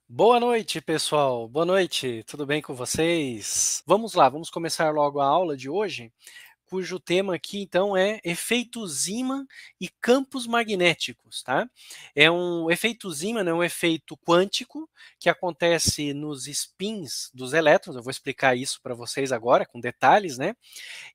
Boa noite, pessoal. Boa noite. Tudo bem com vocês? Vamos lá, vamos começar logo a aula de hoje, cujo tema aqui então é efeito Zeeman e campos magnéticos, tá? O efeito Zeeman é um efeito quântico que acontece nos spins dos elétrons. Eu vou explicar isso para vocês agora com detalhes, né?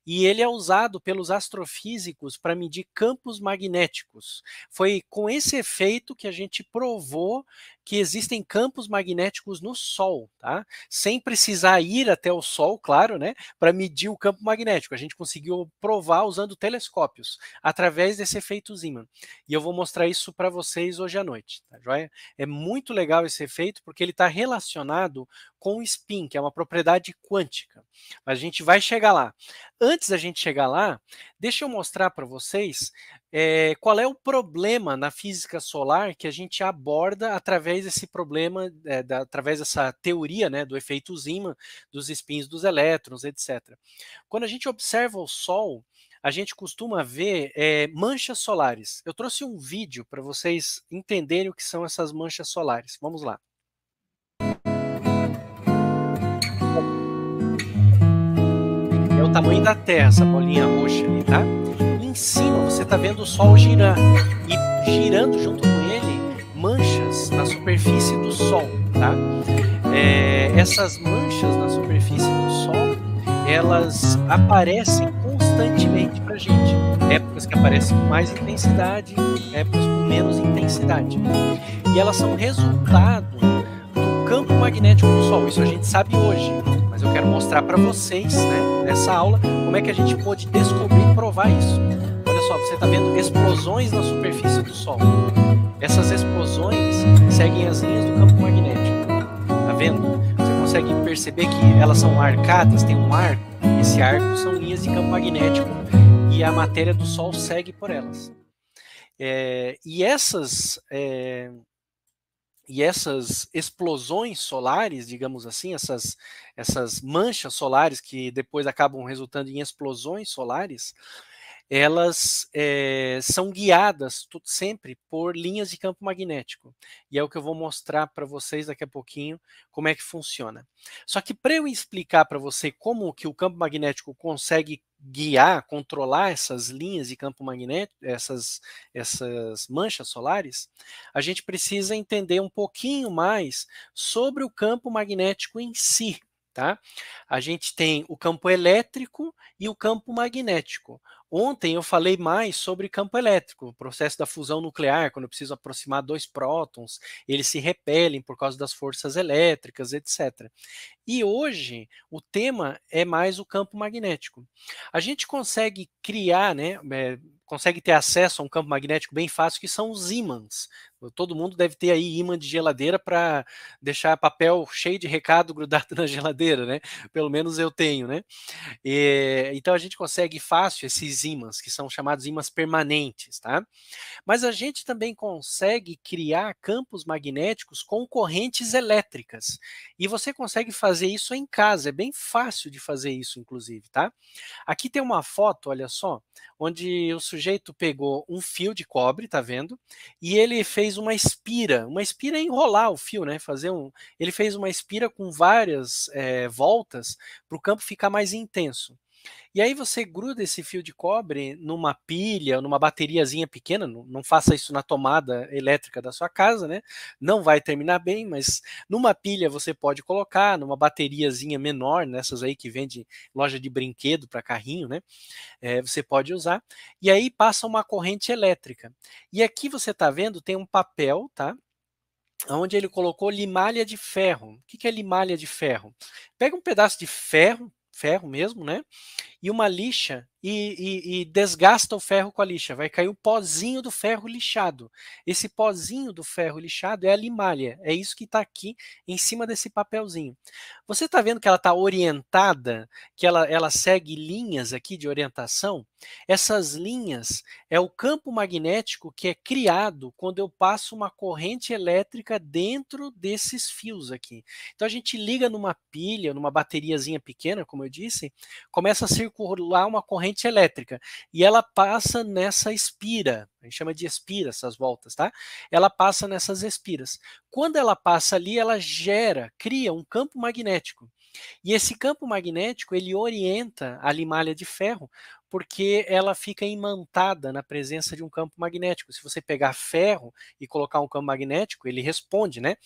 E ele é usado pelos astrofísicos para medir campos magnéticos. Foi com esse efeito que a gente provou que existem campos magnéticos no Sol, tá? Sem precisar ir até o Sol, claro, né? Para medir o campo magnético. A gente conseguiu provar usando telescópios, através desse efeito Zeeman. E eu vou mostrar isso para vocês hoje à noite, tá joia? É muito legal esse efeito porque ele está relacionado com o spin, que é uma propriedade quântica. Mas a gente vai chegar lá. Antes da gente chegar lá, deixa eu mostrar para vocês qual é o problema na física solar que a gente aborda através desse problema, através dessa teoria, né, do efeito Zeeman, dos spins dos elétrons, etc. Quando a gente observa o Sol, a gente costuma ver manchas solares. Eu trouxe um vídeo para vocês entenderem o que são essas manchas solares. Vamos lá. É o tamanho da Terra, essa bolinha roxa ali, tá? E em cima você está vendo o Sol girar. E girando junto com ele, manchas na superfície do Sol, tá? Essas manchas na superfície do Sol, elas aparecem constantemente para a gente. Épocas que aparecem com mais intensidade, épocas com menos intensidade. E elas são resultado do campo magnético do Sol. Isso a gente sabe hoje, mas eu quero mostrar para vocês, né, nessa aula, como é que a gente pode descobrir e provar isso. Olha só, você está vendo explosões na superfície do Sol. Essas explosões seguem as linhas do campo magnético. Tá vendo? Você consegue perceber que elas são arcadas, tem um arco. Esse arco são linhas de campo magnético e a matéria do Sol segue por elas. E essas explosões solares, digamos assim, essas manchas solares que depois acabam resultando em explosões solares, elas são guiadas sempre por linhas de campo magnético. E é o que eu vou mostrar para vocês daqui a pouquinho, como é que funciona. Só que para eu explicar para você como que o campo magnético consegue guiar, controlar essas linhas de campo magnético, essas manchas solares, a gente precisa entender um pouquinho mais sobre o campo magnético em si. Tá? A gente tem o campo elétrico e o campo magnético. Ontem eu falei mais sobre campo elétrico, o processo da fusão nuclear, quando eu preciso aproximar dois prótons, eles se repelem por causa das forças elétricas, etc. E hoje o tema é mais o campo magnético. A gente consegue criar, né, consegue ter acesso a um campo magnético bem fácil, que são os ímãs. Todo mundo deve ter aí ímã de geladeira para deixar papel cheio de recado grudado na geladeira, né? Pelo menos eu tenho, né? Então a gente consegue fácil esses ímãs, que são chamados ímãs permanentes, tá? Mas a gente também consegue criar campos magnéticos com correntes elétricas. E você consegue fazer isso em casa, é bem fácil de fazer isso, inclusive, tá? Aqui tem uma foto, olha só, onde o sujeito pegou um fio de cobre, tá vendo? E ele fez uma espira é enrolar o fio, né? Ele fez uma espira com várias voltas para o campo ficar mais intenso. E aí você gruda esse fio de cobre numa pilha, numa bateriazinha pequena, não faça isso na tomada elétrica da sua casa, né? Não vai terminar bem, mas numa pilha você pode colocar, numa bateriazinha menor, nessas aí que vende loja de brinquedo para carrinho, né? Você pode usar, e aí passa uma corrente elétrica. E aqui você está vendo, tem um papel, tá? Onde ele colocou limalha de ferro. O que que é limalha de ferro? Pega um pedaço de ferro, ferro mesmo, né? E uma lixa e desgasta o ferro com a lixa. Vai cair o pozinho do ferro lixado. Esse pozinho do ferro lixado é a limalha. É isso que está aqui em cima desse papelzinho. Você está vendo que ela está orientada, que ela segue linhas aqui de orientação? Essas linhas é o campo magnético que é criado quando eu passo uma corrente elétrica dentro desses fios aqui. Então a gente liga numa pilha, numa bateriazinha pequena, como eu disse, começa a circular uma corrente corrente elétrica, e ela passa nessa espira, a gente chama de espira essas voltas, tá? Ela passa nessas espiras. Quando ela passa ali, ela cria um campo magnético. E esse campo magnético, ele orienta a limalha de ferro, porque ela fica imantada na presença de um campo magnético. Se você pegar ferro e colocar um campo magnético, ele responde, né?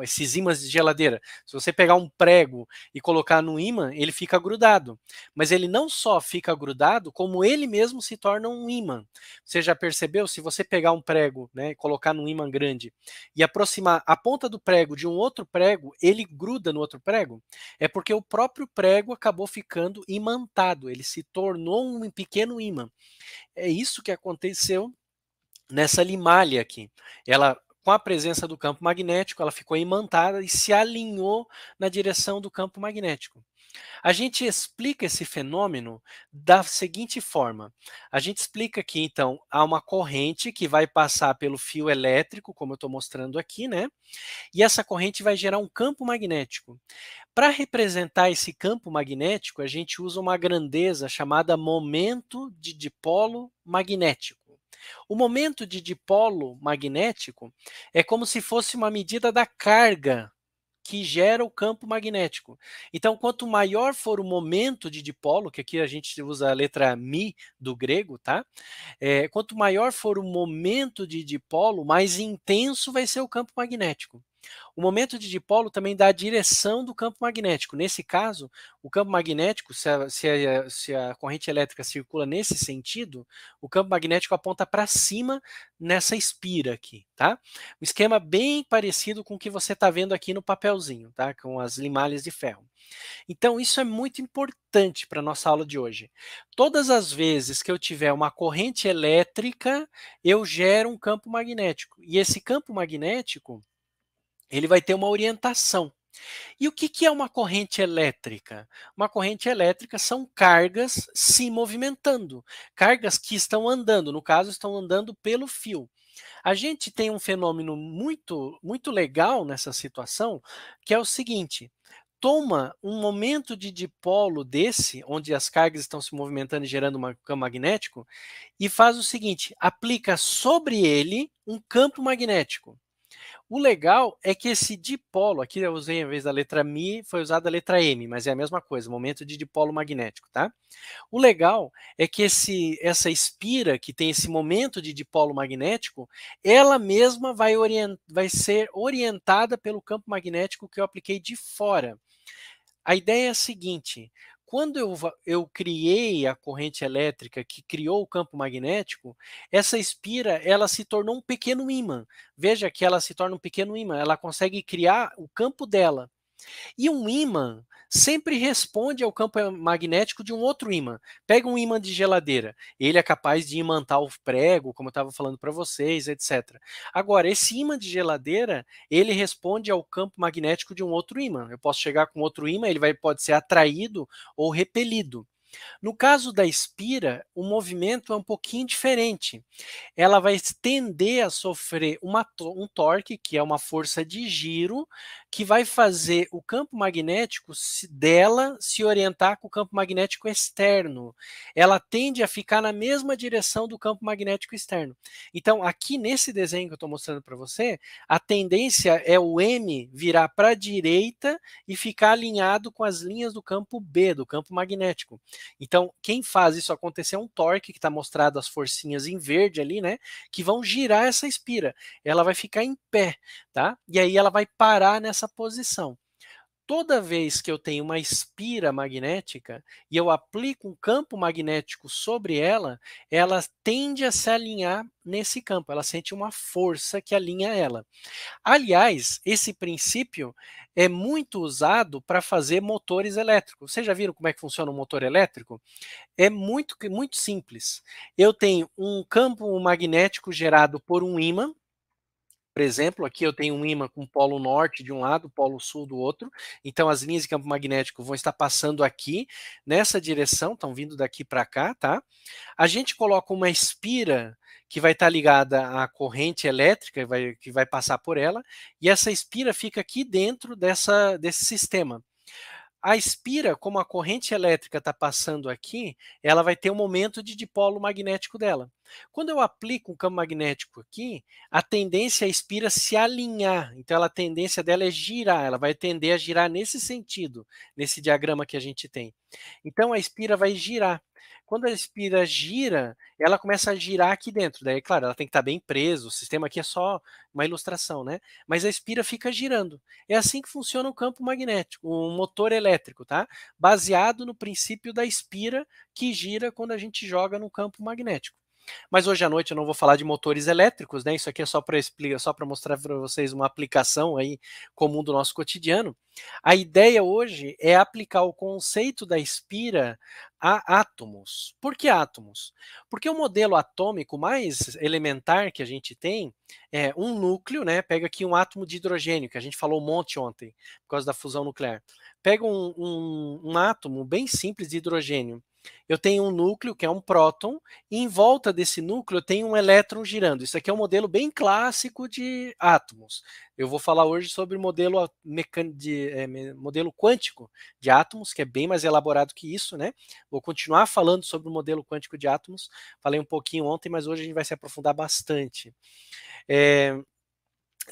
Esses ímãs de geladeira. Se você pegar um prego e colocar no ímã, ele fica grudado. Mas ele não só fica grudado, como ele mesmo se torna um ímã. Você já percebeu? Se você pegar um prego, né, e colocar num ímã grande e aproximar a ponta do prego de um outro prego, ele gruda no outro prego? É porque o próprio prego acabou ficando imantado, ele se tornou um pequeno ímã. É isso que aconteceu nessa limalha aqui. Ela, com a presença do campo magnético, ela ficou imantada e se alinhou na direção do campo magnético. A gente explica esse fenômeno da seguinte forma. A gente explica que, então, há uma corrente que vai passar pelo fio elétrico, como eu estou mostrando aqui, né? E essa corrente vai gerar um campo magnético. Para representar esse campo magnético, a gente usa uma grandeza chamada momento de dipolo magnético. O momento de dipolo magnético é como se fosse uma medida da carga que gera o campo magnético. Então, quanto maior for o momento de dipolo, que aqui a gente usa a letra mi do grego, tá? Quanto maior for o momento de dipolo, mais intenso vai ser o campo magnético. O momento de dipolo também dá a direção do campo magnético. Nesse caso, o campo magnético, se a corrente elétrica circula nesse sentido, o campo magnético aponta para cima nessa espira aqui, tá? Um esquema bem parecido com o que você está vendo aqui no papelzinho, tá? Com as limalhas de ferro. Então, isso é muito importante para a nossa aula de hoje. Todas as vezes que eu tiver uma corrente elétrica, eu gero um campo magnético. E esse campo magnético, ele vai ter uma orientação. E o que é uma corrente elétrica? Uma corrente elétrica são cargas se movimentando, cargas que estão andando, no caso, estão andando pelo fio. A gente tem um fenômeno muito legal nessa situação, que é o seguinte: toma um momento de dipolo desse, onde as cargas estão se movimentando e gerando um campo magnético, e faz o seguinte: aplica sobre ele um campo magnético. O legal é que esse dipolo, aqui eu usei, em vez da letra Mi, foi usada a letra M, mas é a mesma coisa, momento de dipolo magnético, tá? O legal é que essa espira, que tem esse momento de dipolo magnético, ela mesma vai ser orientada pelo campo magnético que eu apliquei de fora. A ideia é a seguinte: quando eu criei a corrente elétrica que criou o campo magnético, essa espira ela se tornou um pequeno ímã. Veja que ela se torna um pequeno ímã, ela consegue criar o campo dela. E um ímã sempre responde ao campo magnético de um outro ímã. Pega um ímã de geladeira, ele é capaz de imantar o prego, como eu estava falando para vocês, etc. Agora, esse ímã de geladeira, ele responde ao campo magnético de um outro ímã. Eu posso chegar com outro ímã, pode ser atraído ou repelido. No caso da espira, o movimento é um pouquinho diferente. Ela vai tender a sofrer um torque, que é uma força de giro, que vai fazer o campo magnético dela se orientar com o campo magnético externo. Ela tende a ficar na mesma direção do campo magnético externo. Então, aqui nesse desenho que eu estou mostrando para você, a tendência é o M virar para a direita e ficar alinhado com as linhas do campo B, do campo magnético. Então, quem faz isso acontecer é um torque, que está mostrado as forcinhas em verde ali, né? Que vão girar essa espira. Ela vai ficar em pé, tá? E aí ela vai parar nessa posição. Toda vez que eu tenho uma espira magnética e eu aplico um campo magnético sobre ela, ela tende a se alinhar nesse campo. Ela sente uma força que alinha ela. Aliás, esse princípio é muito usado para fazer motores elétricos. Vocês já viram como é que funciona um motor elétrico? É muito simples. Eu tenho um campo magnético gerado por um ímã. Por exemplo, aqui eu tenho um ímã com polo norte de um lado, polo sul do outro. Então as linhas de campo magnético vão estar passando aqui nessa direção, estão vindo daqui para cá, tá? A gente coloca uma espira que vai estar ligada à corrente elétrica que vai passar por ela, e essa espira fica aqui dentro desse sistema. A espira, como a corrente elétrica está passando aqui, ela vai ter um momento de dipolo magnético dela. Quando eu aplico um campo magnético aqui, a tendência é a espira se alinhar. Então, a tendência dela é girar, ela vai tender a girar nesse sentido, nesse diagrama que a gente tem. Então, a espira vai girar. Quando a espira gira, ela começa a girar aqui dentro. Daí, claro, ela tem que estar bem presa, o sistema aqui é só uma ilustração, né? Mas a espira fica girando. É assim que funciona o campo magnético, o motor elétrico, tá? Baseado no princípio da espira que gira quando a gente joga no campo magnético. Mas hoje à noite eu não vou falar de motores elétricos, né? Isso aqui é só para explicar, só para mostrar para vocês uma aplicação aí comum do nosso cotidiano. A ideia hoje é aplicar o conceito da espira a átomos. Por que átomos? Porque o modelo atômico mais elementar que a gente tem é um núcleo, né? Pega aqui um átomo de hidrogênio, que a gente falou um monte ontem, por causa da fusão nuclear. Pega um átomo bem simples de hidrogênio. Eu tenho um núcleo, que é um próton, e em volta desse núcleo eu tenho um elétron girando. Isso aqui é um modelo bem clássico de átomos. Eu vou falar hoje sobre o modelo, modelo quântico de átomos, que é bem mais elaborado que isso, né? Vou continuar falando sobre o modelo quântico de átomos. Falei um pouquinho ontem, mas hoje a gente vai se aprofundar bastante.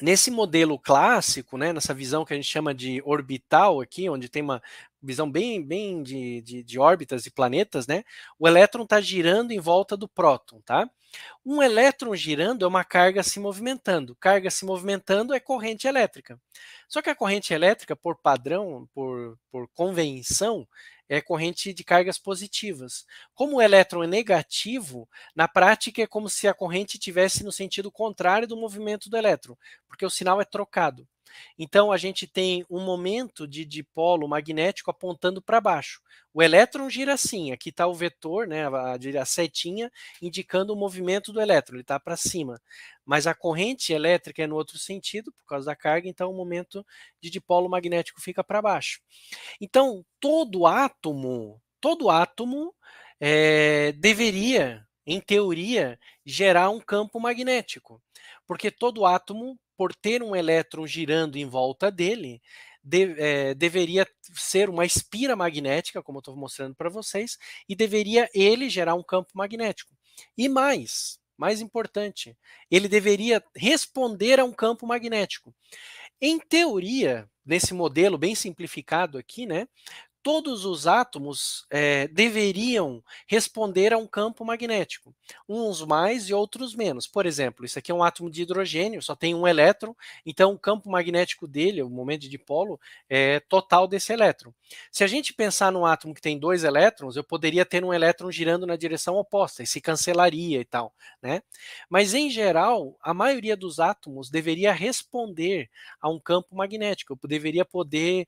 Nesse modelo clássico, né, nessa visão que a gente chama de orbital aqui, onde tem uma visão bem de órbitas e planetas, né, o elétron está girando em volta do próton, tá? Um elétron girando é uma carga se movimentando. Carga se movimentando é corrente elétrica. Só que a corrente elétrica, por padrão, por convenção, é corrente de cargas positivas. Como o elétron é negativo, na prática é como se a corrente estivesse no sentido contrário do movimento do elétron, porque o sinal é trocado. Então a gente tem um momento de dipolo magnético apontando para baixo. O elétron gira assim, aqui está o vetor, né, a setinha, indicando o movimento do elétron, ele está para cima. Mas a corrente elétrica é no outro sentido, por causa da carga, então o momento de dipolo magnético fica para baixo. Então, todo átomo deveria, em teoria, gerar um campo magnético, porque todo átomo, por ter um elétron girando em volta dele, deveria ser uma espira magnética, como eu estou mostrando para vocês, e deveria ele gerar um campo magnético. E mais importante, ele deveria responder a um campo magnético. Em teoria, nesse modelo bem simplificado aqui, né, todos os átomos deveriam responder a um campo magnético, uns mais e outros menos. Por exemplo, isso aqui é um átomo de hidrogênio, só tem um elétron, então o campo magnético dele, o momento de dipolo, é total desse elétron. Se a gente pensar num átomo que tem dois elétrons, eu poderia ter um elétron girando na direção oposta, e se cancelaria e tal, né? Mas, em geral, a maioria dos átomos deveria responder a um campo magnético, eu deveria poder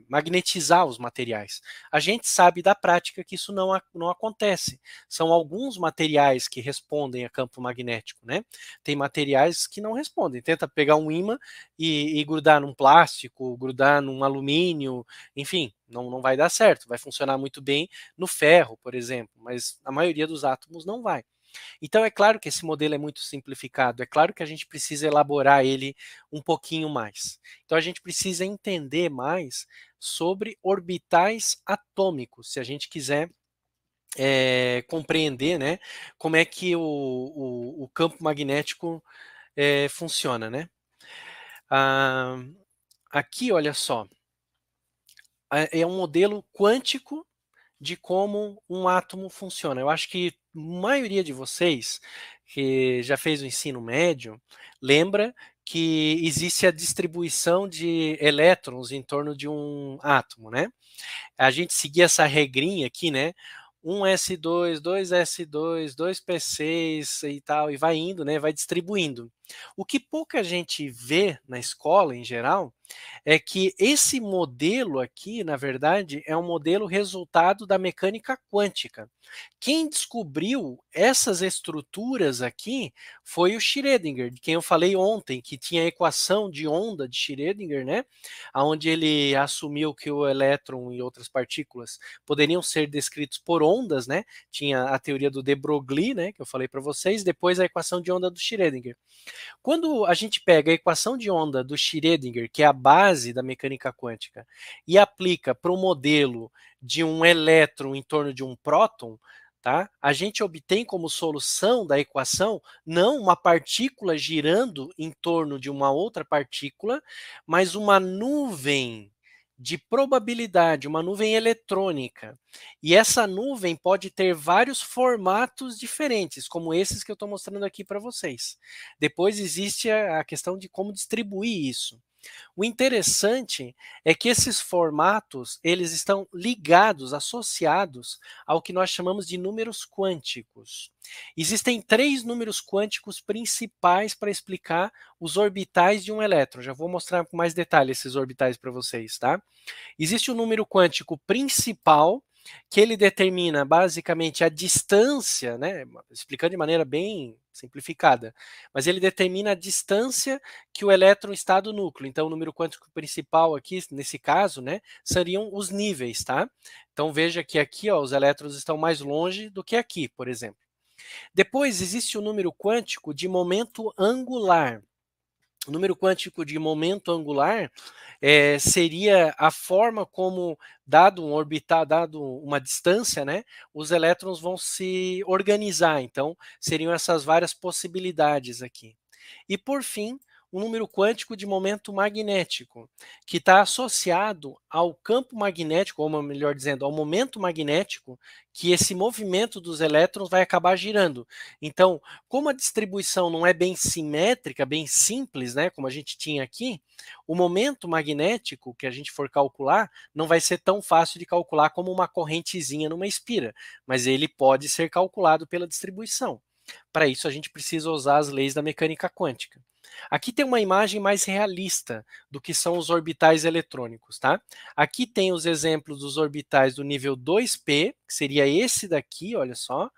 magnetizar os materiais. A gente sabe da prática que isso não acontece. São alguns materiais que respondem a campo magnético, né? Tem materiais que não respondem. Tenta pegar um ímã e grudar num plástico, grudar num alumínio, enfim, não vai dar certo. Vai funcionar muito bem no ferro, por exemplo, mas a maioria dos átomos não vai. Então é claro que esse modelo é muito simplificado, é claro que a gente precisa elaborar ele um pouquinho mais. Então a gente precisa entender mais sobre orbitais atômicos, se a gente quiser compreender, né, como é que o campo magnético funciona, né? Aqui, olha só, é um modelo quântico de como um átomo funciona. Eu acho que a maioria de vocês que já fez o ensino médio lembra que existe a distribuição de elétrons em torno de um átomo, né? A gente seguia essa regrinha aqui, né? 1s2, 2s2, 2p6 e tal, e vai indo, né? Vai distribuindo. O que pouca gente vê na escola, em geral, é que esse modelo aqui, na verdade, é um modelo resultado da mecânica quântica. Quem descobriu essas estruturas aqui foi o Schrödinger, de quem eu falei ontem, que tinha a equação de onda de Schrödinger, né? Onde ele assumiu que o elétron e outras partículas poderiam ser descritos por ondas, né? Tinha a teoria do de Broglie, né? Que eu falei para vocês, depois a equação de onda do Schrödinger. Quando a gente pega a equação de onda do Schrödinger, que é a base da mecânica quântica, e aplica para o modelo de um elétron em torno de um próton, tá? A gente obtém como solução da equação não uma partícula girando em torno de uma outra partícula, mas uma nuvem de probabilidade, uma nuvem eletrônica. E essa nuvem pode ter vários formatos diferentes, como esses que eu estou mostrando aqui para vocês. Depois existe a questão de como distribuir isso. O interessante é que esses formatos, eles estão ligados, associados ao que nós chamamos de números quânticos. Existem 3 números quânticos principais para explicar os orbitais de um elétron. Já vou mostrar com mais detalhe esses orbitais para vocês, tá? Existe o número quântico principal, que ele determina basicamente a distância, né, explicando de maneira bem simplificada, mas ele determina a distância que o elétron está do núcleo. Então, o número quântico principal aqui, nesse caso, né, seriam os níveis, tá? Então, veja que aqui, ó, os elétrons estão mais longe do que aqui, por exemplo. Depois, existe o número quântico de momento angular. O número quântico de momento angular seria a forma como, dado um orbital, dado uma distância, né, os elétrons vão se organizar. Então, seriam essas várias possibilidades aqui. E, por fim, o número quântico de momento magnético, que está associado ao campo magnético, ou melhor dizendo, ao momento magnético, que esse movimento dos elétrons vai acabar girando. Então, como a distribuição não é bem simétrica, bem simples, né, como a gente tinha aqui, o momento magnético que a gente for calcular não vai ser tão fácil de calcular como uma correntezinha numa espira, mas ele pode ser calculado pela distribuição. Para isso, a gente precisa usar as leis da mecânica quântica. Aqui tem uma imagem mais realista do que são os orbitais eletrônicos, tá? Aqui tem os exemplos dos orbitais do nível 2p, que seria esse daqui, olha só,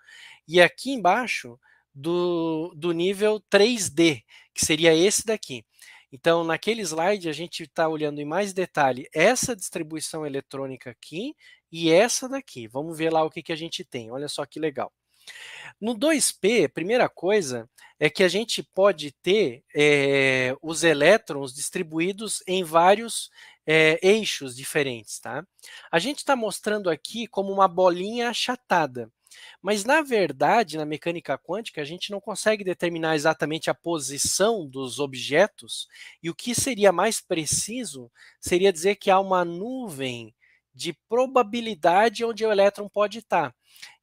e aqui embaixo do nível 3d, que seria esse daqui. Então, naquele slide, a gente está olhando em mais detalhe essa distribuição eletrônica aqui e essa daqui. Vamos ver lá o que a gente tem. Olha só que legal. No 2p, primeira coisa é que a gente pode ter os elétrons distribuídos em vários eixos diferentes, tá? A gente está mostrando aqui como uma bolinha achatada, mas na verdade, na mecânica quântica, a gente não consegue determinar exatamente a posição dos objetos, e o que seria mais preciso seria dizer que há uma nuvem de probabilidade onde o elétron pode estar.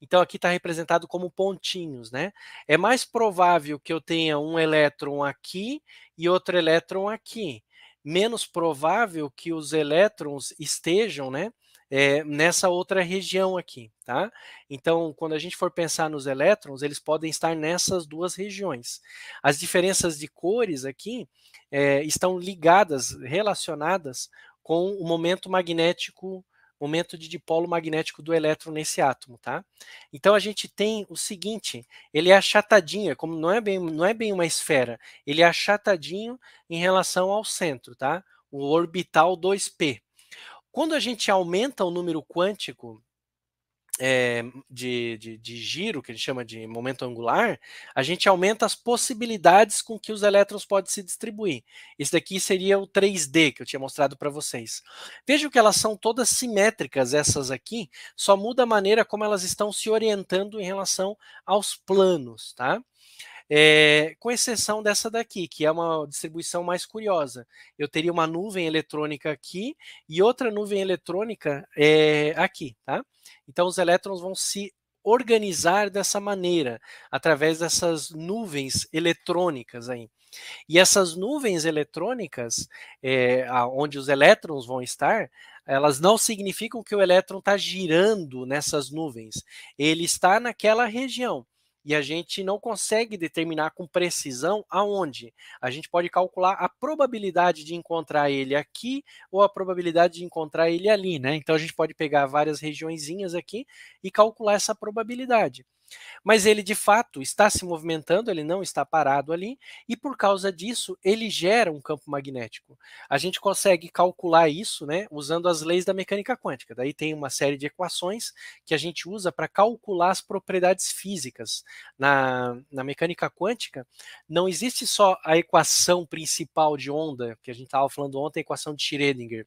Então aqui está representado como pontinhos, né? É mais provável que eu tenha um elétron aqui e outro elétron aqui. Menos provável que os elétrons estejam, né, nessa outra região aqui, tá? Então, quando a gente for pensar nos elétrons, eles podem estar nessas duas regiões. As diferenças de cores aqui estão ligadas, relacionadas com o momento magnético, momento de dipolo magnético do elétron nesse átomo, tá? Então a gente tem o seguinte, ele é achatadinho, como não é bem uma esfera, ele é achatadinho em relação ao centro, tá? O orbital 2p. Quando a gente aumenta o número quântico de giro, que a gente chama de momento angular, a gente aumenta as possibilidades com que os elétrons podem se distribuir. Esse daqui seria o 3D que eu tinha mostrado para vocês. Vejam que elas são todas simétricas, essas aqui, só muda a maneira como elas estão se orientando em relação aos planos, tá? Com exceção dessa daqui, que é uma distribuição mais curiosa. Eu teria uma nuvem eletrônica aqui e outra nuvem eletrônica aqui, tá? Então os elétrons vão se organizar dessa maneira, através dessas nuvens eletrônicas aí. E essas nuvens eletrônicas, onde os elétrons vão estar, elas não significam que o elétron está girando nessas nuvens. Ele está naquela região. E a gente não consegue determinar com precisão aonde. A gente pode calcular a probabilidade de encontrar ele aqui ou a probabilidade de encontrar ele ali, né? Então a gente pode pegar várias regiõezinhas aqui e calcular essa probabilidade. Mas ele de fato está se movimentando, ele não está parado ali, e por causa disso ele gera um campo magnético. A gente consegue calcular isso, né, usando as leis da mecânica quântica. Daí tem uma série de equações que a gente usa para calcular as propriedades físicas. Na mecânica quântica, não existe só a equação principal de onda, que a gente estava falando ontem, a equação de Schrödinger.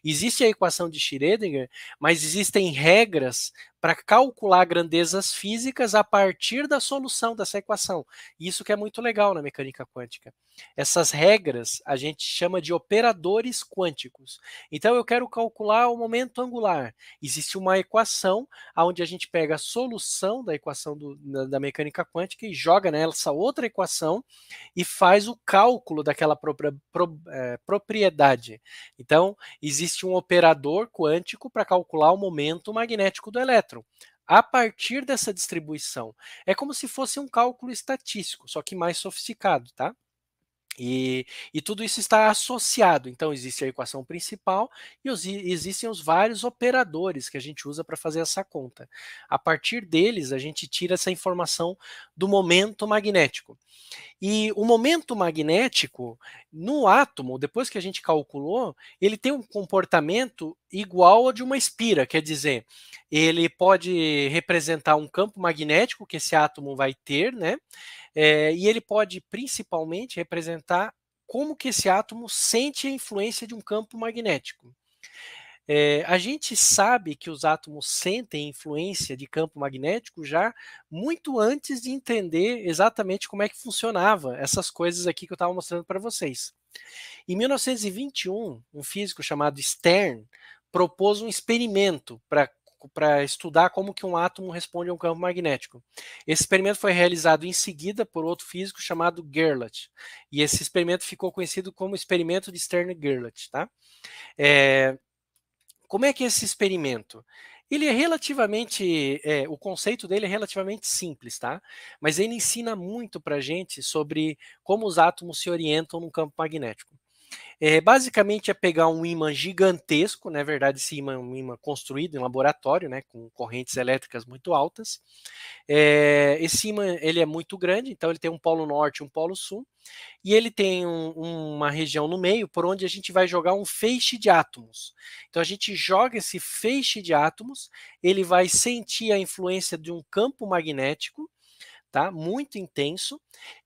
Existe a equação de Schrödinger, mas existem regras para calcular grandezas físicas a partir da solução dessa equação. Isso que é muito legal na mecânica quântica. Essas regras a gente chama de operadores quânticos. Então eu quero calcular o momento angular. Existe uma equação onde a gente pega a solução da equação da mecânica quântica e joga nessa outra equação e faz o cálculo daquela propriedade. Então, existe um operador quântico para calcular o momento magnético do elétron. A partir dessa distribuição. É como se fosse um cálculo estatístico, só que mais sofisticado, tá? E tudo isso está associado. Então, existe a equação principal e existem os vários operadores que a gente usa para fazer essa conta. A partir deles, a gente tira essa informação do momento magnético. E o momento magnético no átomo, depois que a gente calculou, ele tem um comportamento igual ao de uma espira, quer dizer, ele pode representar um campo magnético que esse átomo vai ter, né? E ele pode principalmente representar como que esse átomo sente a influência de um campo magnético. A gente sabe que os átomos sentem influência de campo magnético já muito antes de entender exatamente como é que funcionava essas coisas aqui que eu estava mostrando para vocês. Em 1921, um físico chamado Stern propôs um experimento para estudar como que um átomo responde a um campo magnético. Esse experimento foi realizado em seguida por outro físico chamado Gerlach, e esse experimento ficou conhecido como experimento de Stern-Gerlach, tá? Como é que é esse experimento? Ele é relativamente, o conceito dele é relativamente simples, tá? Mas ele ensina muito para gente sobre como os átomos se orientam no campo magnético. Basicamente é pegar um ímã gigantesco, na verdade esse ímã é um ímã construído em laboratório, né, com correntes elétricas muito altas. Esse ímã ele é muito grande, então ele tem um polo norte e um polo sul, e ele tem uma região no meio por onde a gente vai jogar um feixe de átomos. Então a gente joga esse feixe de átomos, ele vai sentir a influência de um campo magnético, tá? Muito intenso.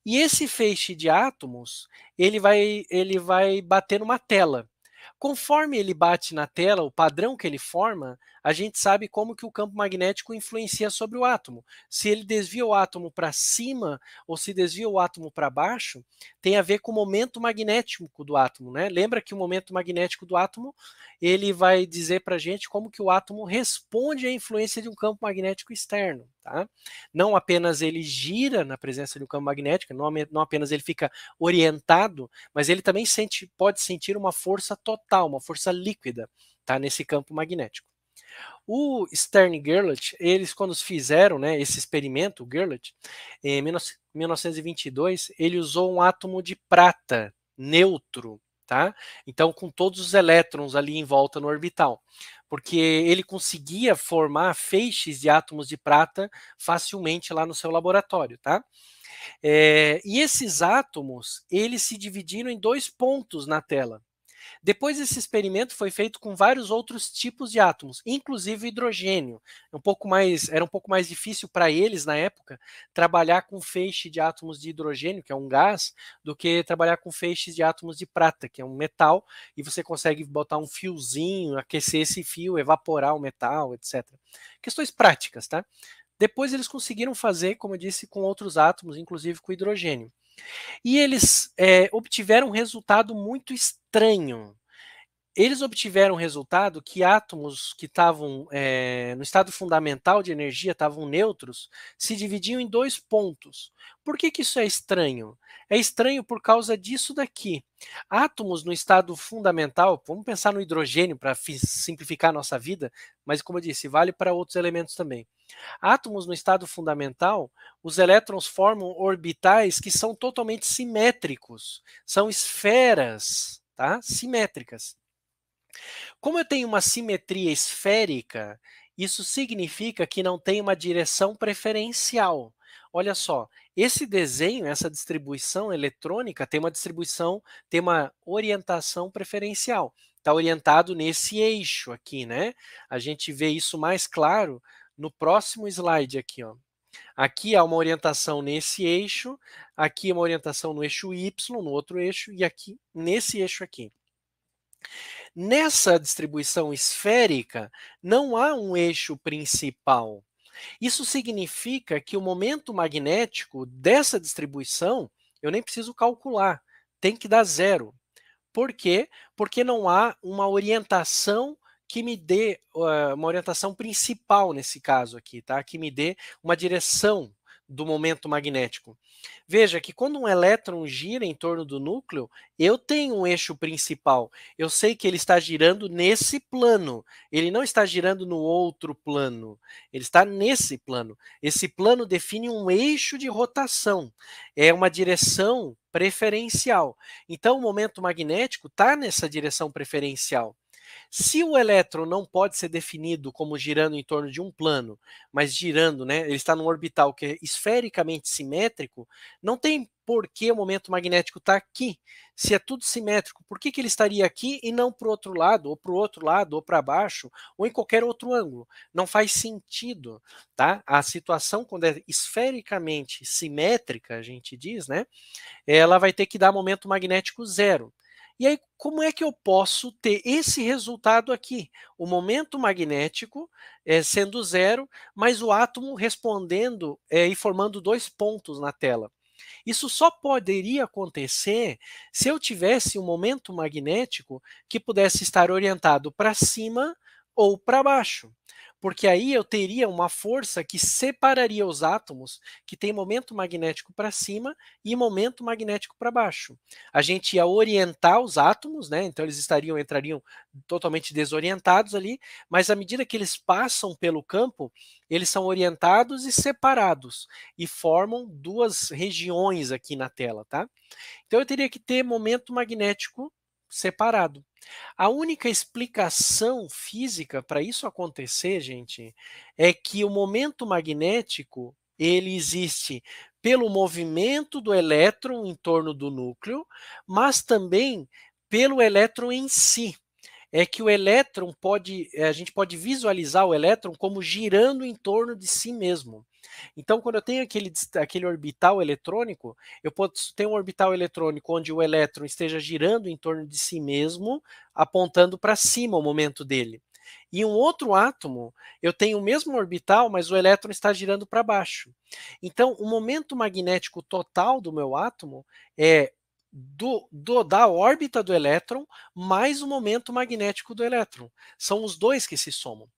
E esse feixe de átomos, ele vai bater numa tela. Conforme ele bate na tela, o padrão que ele forma, a gente sabe como que o campo magnético influencia sobre o átomo. Se ele desvia o átomo para cima ou se desvia o átomo para baixo, tem a ver com o momento magnético do átomo, né? Lembra que o momento magnético do átomo, ele vai dizer para a gente como que o átomo responde à influência de um campo magnético externo, tá? Não apenas ele gira na presença de um campo magnético, não apenas ele fica orientado, mas ele também pode sentir uma força total, uma força líquida, tá, nesse campo magnético. O Stern-Gerlach, eles quando fizeram, né, esse experimento, o Gerlach, em 1922, ele usou um átomo de prata neutro, tá? Então com todos os elétrons ali em volta no orbital, porque ele conseguia formar feixes de átomos de prata facilmente lá no seu laboratório, tá? E esses átomos, eles se dividiram em dois pontos na tela. Depois esse experimento foi feito com vários outros tipos de átomos, inclusive hidrogênio. Era um pouco mais difícil para eles na época trabalhar com feixe de átomos de hidrogênio, que é um gás, do que trabalhar com feixes de átomos de prata, que é um metal, e você consegue botar um fiozinho, aquecer esse fio, evaporar o metal, etc. Questões práticas, tá? Depois eles conseguiram fazer, como eu disse, com outros átomos, inclusive com hidrogênio. E eles obtiveram um resultado muito estranho. Eles obtiveram um resultado que átomos que estavam no estado fundamental de energia, estavam neutros, se dividiam em dois pontos. Por que isso é estranho? É estranho por causa disso daqui. Átomos no estado fundamental, vamos pensar no hidrogênio para simplificar a nossa vida, mas como eu disse, vale para outros elementos também. Átomos no estado fundamental, os elétrons formam orbitais que são totalmente simétricos, são esferas, tá? Simétricas. Como eu tenho uma simetria esférica, Isso significa que não tem uma direção preferencial. Olha só, esse desenho, essa distribuição eletrônica tem uma orientação preferencial. Está orientado nesse eixo aqui, né? A gente vê isso mais claro no próximo slide aqui, ó. Aqui há uma orientação nesse eixo, aqui uma orientação no eixo Y, no outro eixo, e aqui nesse eixo aqui. Nessa distribuição esférica, não há um eixo principal. Isso significa que o momento magnético dessa distribuição, eu nem preciso calcular, tem que dar zero. Por quê? Porque não há uma orientação que me dê uma orientação principal nesse caso aqui, tá? Que me dê uma direção do momento magnético. Veja que quando um elétron gira em torno do núcleo, eu tenho um eixo principal. Eu sei que ele está girando nesse plano. Ele não está girando no outro plano. Ele está nesse plano. Esse plano define um eixo de rotação. É uma direção preferencial. Então, o momento magnético está nessa direção preferencial. Se o elétron não pode ser definido como girando em torno de um plano, mas girando, né, ele está num orbital que é esfericamente simétrico, não tem por que o momento magnético estar aqui. Se é tudo simétrico, por que ele estaria aqui e não para o outro lado, ou para o outro lado, ou para baixo, ou em qualquer outro ângulo? Não faz sentido, tá? A situação, quando é esfericamente simétrica, a gente diz, né, ela vai ter que dar momento magnético zero. E aí, como é que eu posso ter esse resultado aqui? O momento magnético sendo zero, mas o átomo respondendo e formando dois pontos na tela. Isso só poderia acontecer se eu tivesse um momento magnético que pudesse estar orientado para cima ou para baixo. Porque aí eu teria uma força que separaria os átomos que tem momento magnético para cima e momento magnético para baixo. A gente ia orientar os átomos, né? Então eles entrariam totalmente desorientados ali, mas à medida que eles passam pelo campo, eles são orientados e separados e formam duas regiões aqui na tela, tá? Então eu teria que ter momento magnético separado. A única explicação física para isso acontecer, gente, é que o momento magnético ele existe pelo movimento do elétron em torno do núcleo, mas também pelo elétron em si. É que o elétron a gente pode visualizar o elétron como girando em torno de si mesmo. Então, quando eu tenho aquele orbital eletrônico, eu posso ter um orbital eletrônico onde o elétron esteja girando em torno de si mesmo, apontando para cima o momento dele. E um outro átomo, eu tenho o mesmo orbital, mas o elétron está girando para baixo. Então, o momento magnético total do meu átomo é da órbita do elétron mais o momento magnético do elétron. São os dois que se somam.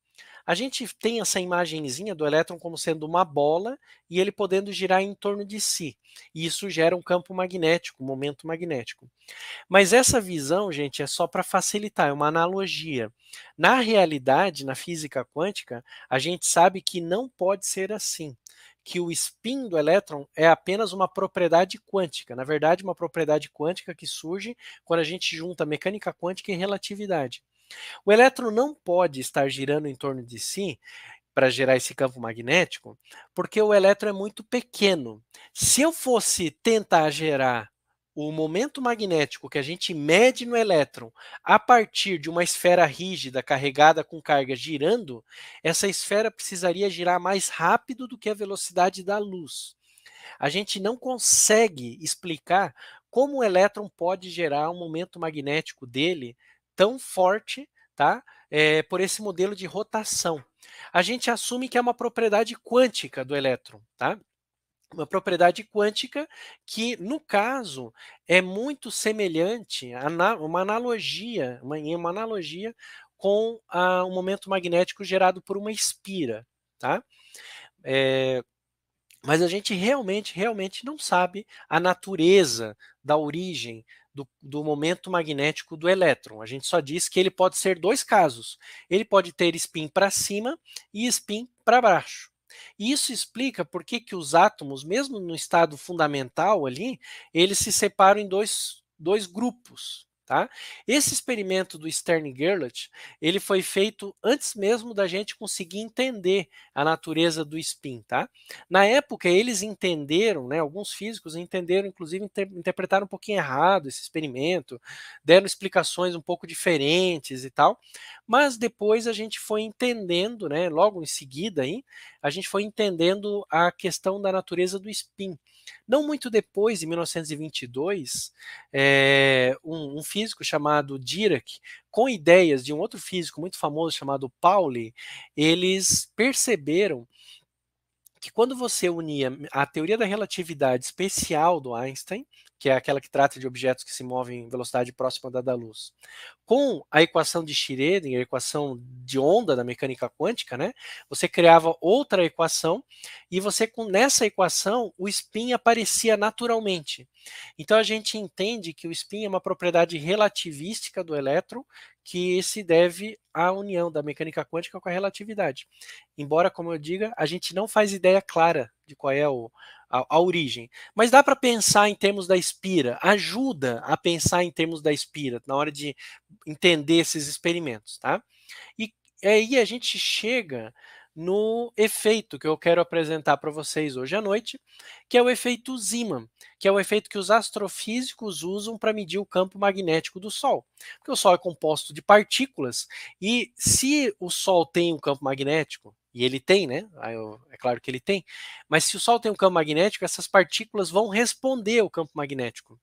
A gente tem essa imagenzinha do elétron como sendo uma bola e ele podendo girar em torno de si. E isso gera um campo magnético, um momento magnético. Mas essa visão, gente, é só para facilitar, é uma analogia. Na realidade, na física quântica, a gente sabe que não pode ser assim. Que o spin do elétron é apenas uma propriedade quântica. Na verdade, uma propriedade quântica que surge quando a gente junta mecânica quântica e relatividade. O elétron não pode estar girando em torno de si para gerar esse campo magnético, porque o elétron é muito pequeno. Se eu fosse tentar gerar o momento magnético que a gente mede no elétron a partir de uma esfera rígida carregada com carga girando, essa esfera precisaria girar mais rápido do que a velocidade da luz. A gente não consegue explicar como o elétron pode gerar um momento magnético dele tão forte, tá? Por esse modelo de rotação. A gente assume que é uma propriedade quântica do elétron, tá? Uma propriedade quântica que, no caso, é muito semelhante a uma analogia com um momento magnético gerado por uma espira, tá? Mas a gente realmente não sabe a natureza da origem do momento magnético do elétron. A gente só diz que ele pode ser dois casos. Ele pode ter spin para cima e spin para baixo. E isso explica por que os átomos, mesmo no estado fundamental ali, eles se separam em dois grupos. Tá? Esse experimento do Stern-Gerlach, ele foi feito antes mesmo da gente conseguir entender a natureza do spin. Tá? Na época, eles entenderam, né, alguns físicos entenderam, inclusive interpretaram um pouquinho errado esse experimento, deram explicações um pouco diferentes e tal, mas depois a gente foi entendendo, né, logo em seguida, aí, a gente foi entendendo a questão da natureza do spin. Não muito depois, em 1922, um físico chamado Dirac, com ideias de um outro físico muito famoso chamado Pauli, eles perceberam que quando você unia a teoria da relatividade especial do Einstein, que é aquela que trata de objetos que se movem em velocidade próxima da luz, com a equação de Schrödinger, a equação de onda da mecânica quântica, né? Você criava outra equação e você nessa equação o spin aparecia naturalmente. Então a gente entende que o spin é uma propriedade relativística do elétron que se deve à união da mecânica quântica com a relatividade. Embora, como eu diga, a gente não faz ideia clara de qual é a origem. Mas dá para pensar em termos da espira, ajuda a pensar em termos da espira na hora de entender esses experimentos, tá? E aí a gente chega no efeito que eu quero apresentar para vocês hoje à noite, que é o efeito Zeeman, que é o efeito que os astrofísicos usam para medir o campo magnético do Sol. Porque o Sol é composto de partículas e se o Sol tem um campo magnético, e ele tem, né? É claro que ele tem, mas se o Sol tem um campo magnético, essas partículas vão responder ao campo magnético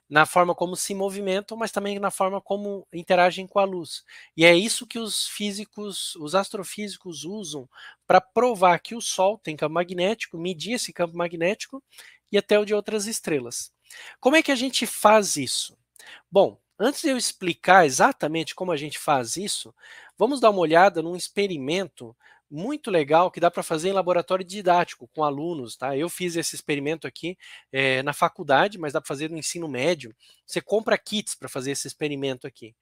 na forma como se movimentam, mas também na forma como interagem com a luz. E é isso que os físicos, os astrofísicos usam para provar que o Sol tem campo magnético, medir esse campo magnético e até o de outras estrelas. Como é que a gente faz isso? Bom, antes de eu explicar exatamente como a gente faz isso, vamos dar uma olhada num experimento muito legal que dá para fazer em laboratório didático com alunos, tá? Eu fiz esse experimento aqui na faculdade, mas dá para fazer no ensino médio. Você compra kits para fazer esse experimento aqui.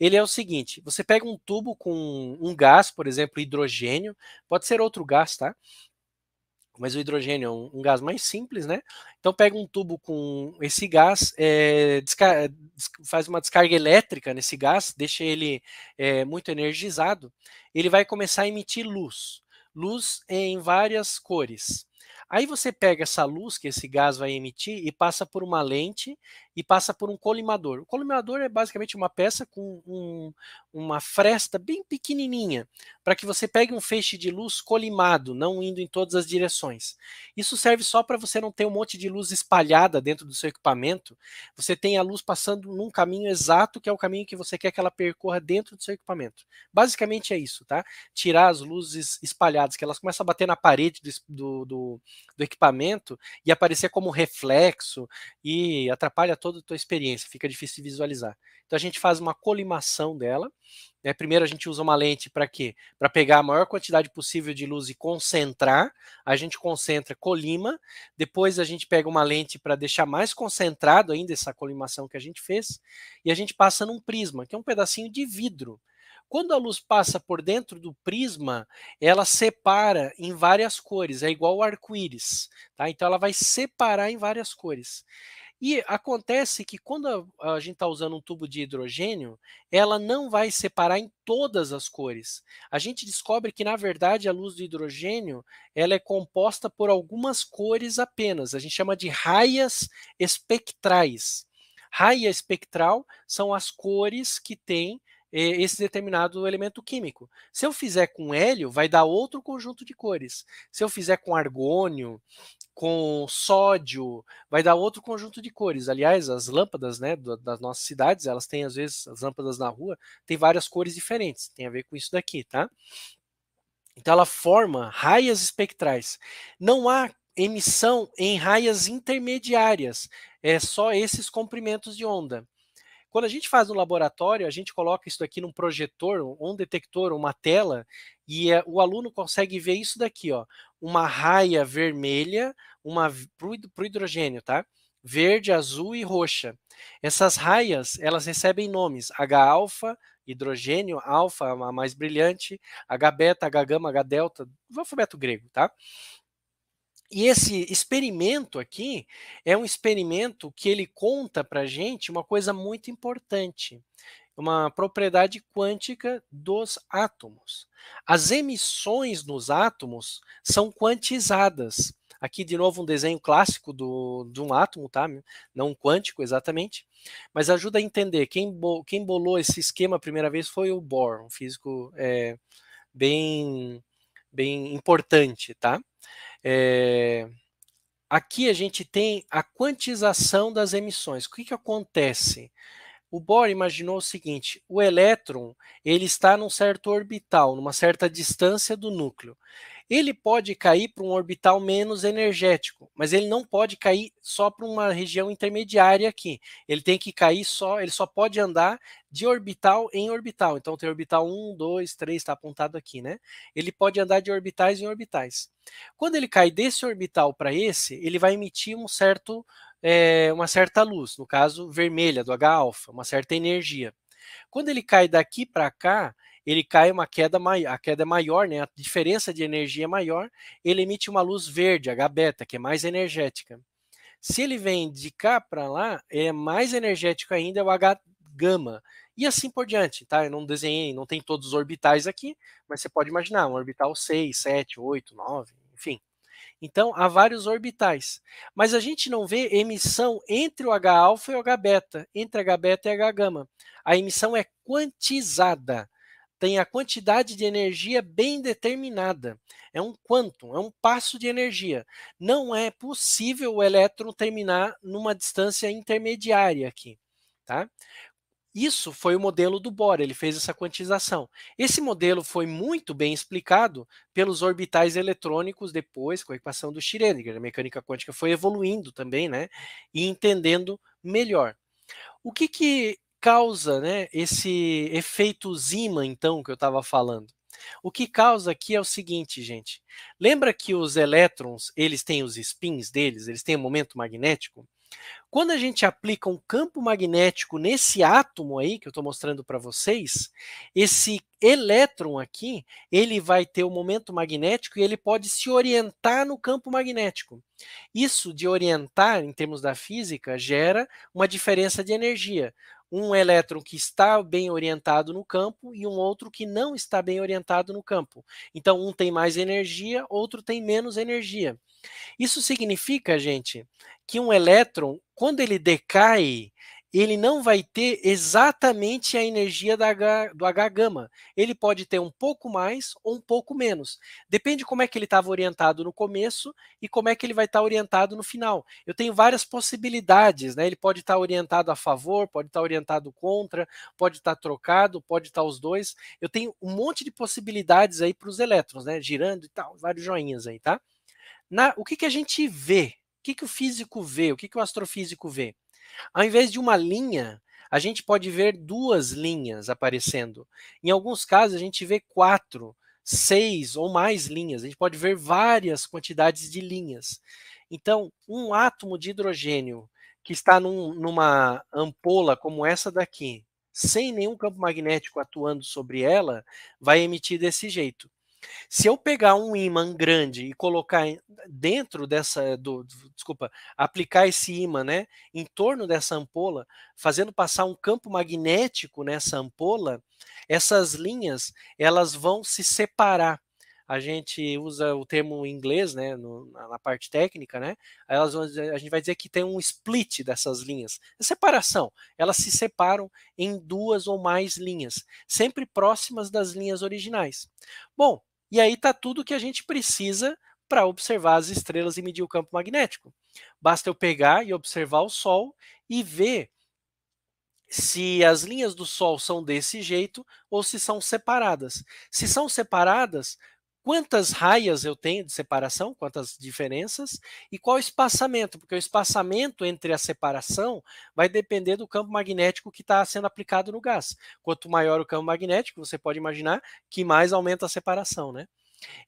Ele é o seguinte: você pega um tubo com um gás, por exemplo, hidrogênio, pode ser outro gás, tá? Mas o hidrogênio é um gás mais simples, né? Então pega um tubo com esse gás, faz uma descarga elétrica nesse gás, deixa ele muito energizado, ele vai começar a emitir luz, luz em várias cores. Aí você pega essa luz que esse gás vai emitir e passa por uma lente e passa por um colimador. O colimador é basicamente uma peça com uma fresta bem pequenininha, para que você pegue um feixe de luz colimado, não indo em todas as direções. Isso serve só para você não ter um monte de luz espalhada dentro do seu equipamento. Você tem a luz passando num caminho exato, que é o caminho que você quer que ela percorra dentro do seu equipamento. Basicamente é isso, tá? Tirar as luzes espalhadas, que elas começam a bater na parede do equipamento e aparecer como reflexo e atrapalha toda a tua experiência, fica difícil de visualizar. Então a gente faz uma colimação dela. Né? Primeiro a gente usa uma lente para quê? Para pegar a maior quantidade possível de luz e concentrar. A gente concentra, colima. Depois a gente pega uma lente para deixar mais concentrado ainda essa colimação que a gente fez. E a gente passa num prisma, que é um pedacinho de vidro. Quando a luz passa por dentro do prisma, ela separa em várias cores, é igual o arco-íris. Tá? Então ela vai separar em várias cores. E acontece que quando a gente está usando um tubo de hidrogênio, ela não vai separar em todas as cores. A gente descobre que, na verdade, a luz do hidrogênio ela é composta por algumas cores apenas. A gente chama de raias espectrais. Raia espectral são as cores que tem esse determinado elemento químico. Se eu fizer com hélio, vai dar outro conjunto de cores. Se eu fizer com argônio, com sódio, vai dar outro conjunto de cores. Aliás, as lâmpadas, né, das nossas cidades, elas têm, às vezes, as lâmpadas na rua, tem várias cores diferentes. Tem a ver com isso daqui, tá? Então ela forma raias espectrais. Não há emissão em raias intermediárias, é só esses comprimentos de onda. Quando a gente faz no laboratório, a gente coloca isso aqui num projetor, um detector, uma tela, e o aluno consegue ver isso daqui, ó, uma raia vermelha, para o hidrogênio, tá? Verde, azul e roxa. Essas raias, elas recebem nomes: H-alfa, hidrogênio, alfa, a mais brilhante, H-beta, H-gama, H-delta, do alfabeto grego, tá? E esse experimento aqui é um experimento que ele conta para a gente uma coisa muito importante, uma propriedade quântica dos átomos. As emissões nos átomos são quantizadas. Aqui, de novo, um desenho clássico de um átomo, tá? Não quântico exatamente, mas ajuda a entender. Quem bolou esse esquema a primeira vez foi o Bohr, um físico bem, bem importante, tá? É, aqui a gente tem a quantização das emissões. O que, que acontece? O Bohr imaginou o seguinte: o elétron ele está num certo orbital, numa certa distância do núcleo. Ele pode cair para um orbital menos energético, mas ele não pode cair só para uma região intermediária aqui. Ele tem que cair ele só pode andar de orbital em orbital. Então tem orbital 1, 2, 3, está apontado aqui, né? Ele pode andar de orbitais em orbitais. Quando ele cai desse orbital para esse, ele vai emitir uma certa luz, no caso vermelha do H-alfa, uma certa energia. Quando ele cai daqui para cá, ele cai uma queda maior, a queda é maior, né? A diferença de energia é maior, ele emite uma luz verde, H-beta, que é mais energética. Se ele vem de cá para lá, é mais energético ainda, é o H-gama. E assim por diante, tá? Eu não desenhei, não tem todos os orbitais aqui, mas você pode imaginar, um orbital 6, 7, 8, 9, enfim. Então, há vários orbitais. Mas a gente não vê emissão entre o H-alfa e o H-beta, entre H-beta e H-gama. A emissão é quantizada, tem a quantidade de energia bem determinada. É um quantum, é um passo de energia. Não é possível o elétron terminar numa distância intermediária aqui. Tá? Isso foi o modelo do Bohr, ele fez essa quantização. Esse modelo foi muito bem explicado pelos orbitais eletrônicos depois, com a equação do Schrödinger. A mecânica quântica foi evoluindo também, né, e entendendo melhor. O que, que causa, né, esse efeito Zeeman, então, que eu estava falando? O que causa aqui é o seguinte, gente. Lembra que os elétrons, eles têm os spins deles, eles têm o momento magnético? Quando a gente aplica um campo magnético nesse átomo aí que eu estou mostrando para vocês, esse elétron aqui, ele vai ter o momento magnético e ele pode se orientar no campo magnético. Isso de orientar, em termos da física, gera uma diferença de energia. Um elétron que está bem orientado no campo e um outro que não está bem orientado no campo. Então, um tem mais energia, outro tem menos energia. Isso significa, gente, que um elétron, quando ele decai, ele não vai ter exatamente a energia do H-gama. Ele pode ter um pouco mais ou um pouco menos. Depende de como é que ele estava orientado no começo e como é que ele vai estar orientado no final. Eu tenho várias possibilidades, né? Ele pode estar orientado a favor, pode estar orientado contra, pode estar trocado, pode estar os dois. Eu tenho um monte de possibilidades aí para os elétrons, né? Girando e tal, vários joinhas aí, tá? O que, que a gente vê? O que, que o físico vê? O que, que o astrofísico vê? Ao invés de uma linha, a gente pode ver duas linhas aparecendo. Em alguns casos, a gente vê 4, 6 ou mais linhas. A gente pode ver várias quantidades de linhas. Então, um átomo de hidrogênio que está numa ampola como essa daqui, sem nenhum campo magnético atuando sobre ela, vai emitir desse jeito. Se eu pegar um ímã grande e colocar dentro desculpa, aplicar esse ímã, né, em torno dessa ampola, fazendo passar um campo magnético nessa ampola, essas linhas, elas vão se separar. A gente usa o termo em inglês, né, na parte técnica, né? A gente vai dizer que tem um split dessas linhas, a separação. Elas se separam em duas ou mais linhas, sempre próximas das linhas originais. Bom, e aí está tudo que a gente precisa para observar as estrelas e medir o campo magnético. Basta eu pegar e observar o Sol e ver se as linhas do Sol são desse jeito ou se são separadas. Se são separadas, quantas raias eu tenho de separação, quantas diferenças, e qual o espaçamento, porque o espaçamento entre a separação vai depender do campo magnético que está sendo aplicado no gás. Quanto maior o campo magnético, você pode imaginar que mais aumenta a separação, né?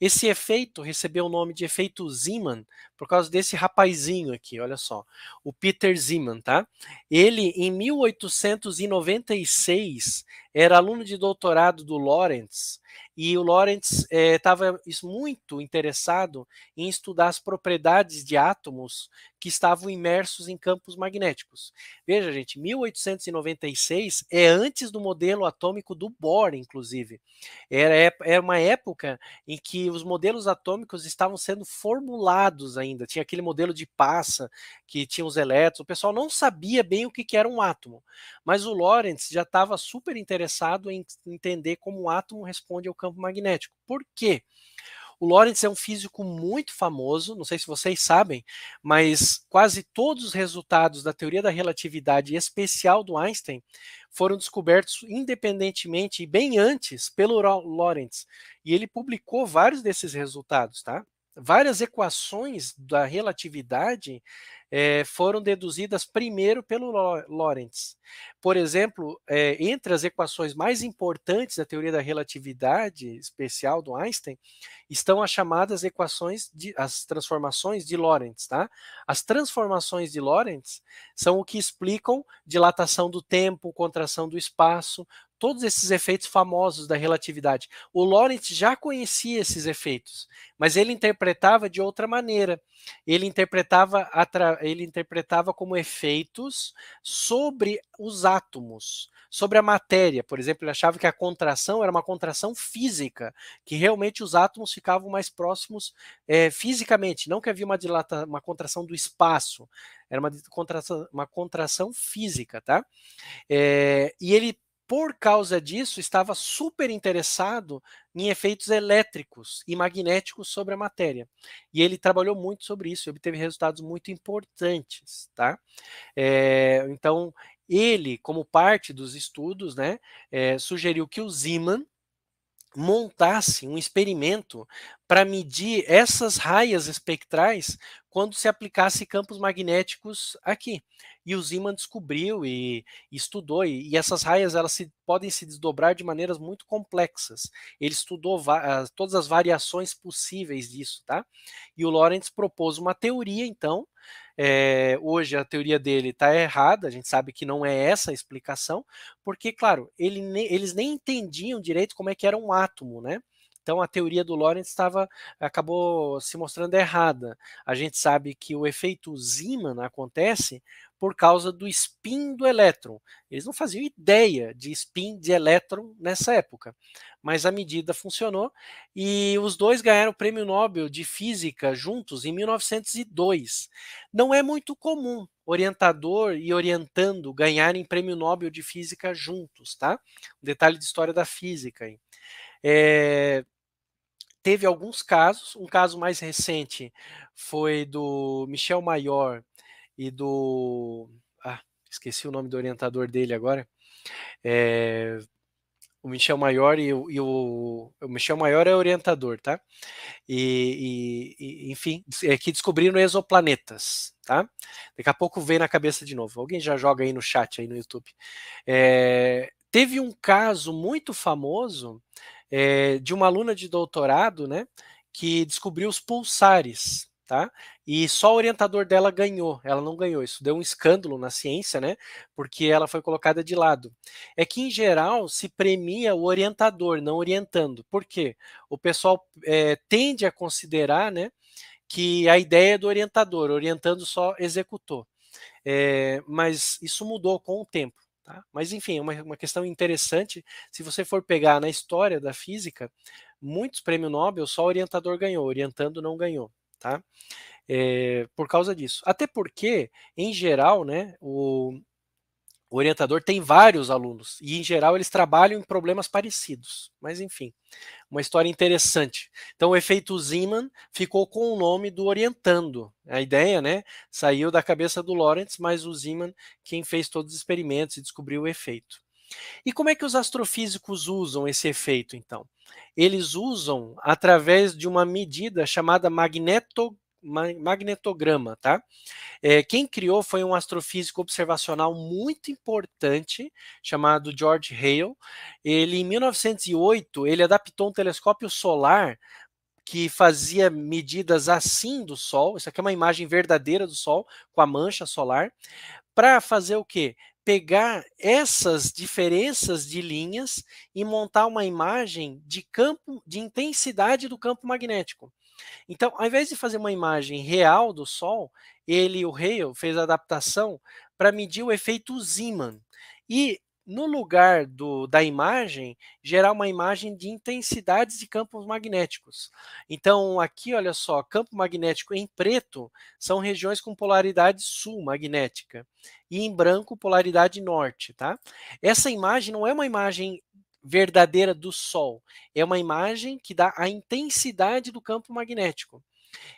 Esse efeito recebeu o nome de efeito Zeeman por causa desse rapazinho aqui, olha só, o Peter Zeeman, tá? Ele, em 1896, era aluno de doutorado do Lorentz e o Lorentz estava muito interessado em estudar as propriedades de átomos que estavam imersos em campos magnéticos. Veja, gente, 1896 é antes do modelo atômico do Bohr, inclusive. Era uma época em que os modelos atômicos estavam sendo formulados ainda. Tinha aquele modelo de Passa, que tinha os elétrons. O pessoal não sabia bem o que era um átomo. Mas o Lorentz já estava super interessado em entender como o átomo responde ao campo magnético. Por quê? O Lorentz é um físico muito famoso, não sei se vocês sabem, mas quase todos os resultados da teoria da relatividade especial do Einstein foram descobertos independentemente e bem antes pelo Lorentz. E ele publicou vários desses resultados, tá? Várias equações da relatividade foram deduzidas primeiro pelo Lorentz. Por exemplo, entre as equações mais importantes da teoria da relatividade especial do Einstein estão as chamadas as transformações de Lorentz, tá? As transformações de Lorentz são o que explicam dilatação do tempo, contração do espaço, todos esses efeitos famosos da relatividade. O Lorentz já conhecia esses efeitos, mas ele interpretava de outra maneira. Ele interpretava como efeitos sobre os átomos, sobre a matéria. Por exemplo, ele achava que a contração era uma contração física, que realmente os átomos ficavam mais próximos fisicamente, não que havia uma contração do espaço, era uma contração física, tá? E ele, por causa disso, estava super interessado em efeitos elétricos e magnéticos sobre a matéria. E ele trabalhou muito sobre isso, obteve resultados muito importantes, tá? Então, ele, como parte dos estudos, né, sugeriu que o Zeeman montasse um experimento para medir essas raias espectrais quando se aplicasse campos magnéticos aqui. E o Zeeman descobriu e estudou, e essas raias podem se desdobrar de maneiras muito complexas. Ele estudou todas as variações possíveis disso, tá? E o Lorentz propôs uma teoria, então. Hoje a teoria dele está errada, a gente sabe que não é essa a explicação, porque, claro, eles nem entendiam direito como é que era um átomo, né? Então a teoria do Lorentz acabou se mostrando errada. A gente sabe que o efeito Zeeman acontece por causa do spin do elétron. Eles não faziam ideia de spin de elétron nessa época, mas a medida funcionou e os dois ganharam o Prêmio Nobel de Física juntos em 1902. Não é muito comum orientador e orientando ganharem Prêmio Nobel de Física juntos, tá? Um detalhe de história da física aí. Teve alguns casos, um caso mais recente foi do Michel Mayor e do... esqueci o nome do orientador dele agora. O Michel Mayor o Michel Mayor é orientador, tá? Enfim, que descobriram exoplanetas, tá? Daqui a pouco vem na cabeça de novo. Alguém já joga aí no chat, aí no YouTube. Teve um caso muito famoso de uma aluna de doutorado, né, que descobriu os pulsares, tá? E só o orientador dela ganhou, ela não ganhou. Isso deu um escândalo na ciência, né? Porque ela foi colocada de lado. É que, em geral, se premia o orientador, não orientando. Por quê? O pessoal tende a considerar, né, que a ideia é do orientador, orientando só executou. Mas isso mudou com o tempo. Tá? Mas, enfim, é uma questão interessante. Se você for pegar na história da física, muitos prêmios Nobel só o orientador ganhou, orientando não ganhou. Tá? Por causa disso. Até porque, em geral, né, o orientador tem vários alunos e, em geral, eles trabalham em problemas parecidos. Mas, enfim, uma história interessante. Então, o efeito Zeeman ficou com o nome do orientando. A ideia, né, saiu da cabeça do Lorentz, mas o Zeeman quem fez todos os experimentos e descobriu o efeito. E como é que os astrofísicos usam esse efeito, então? Eles usam através de uma medida chamada magnetograma, tá? Quem criou foi um astrofísico observacional muito importante, chamado George Hale. Ele, em 1908, ele adaptou um telescópio solar que fazia medidas assim do Sol. Isso aqui é uma imagem verdadeira do Sol, com a mancha solar, para fazer o quê? pegar essas diferenças de linhas e montar uma imagem de campo, de intensidade do campo magnético. Então, ao invés de fazer uma imagem real do Sol, o Hale, fez a adaptação para medir o efeito Zeeman. E, no lugar da imagem, gerar uma imagem de intensidades de campos magnéticos. Então, aqui, olha só, campo magnético em preto são regiões com polaridade sul magnética. E em branco, polaridade norte. Tá? Essa imagem não é uma imagem verdadeira do Sol. É uma imagem que dá a intensidade do campo magnético.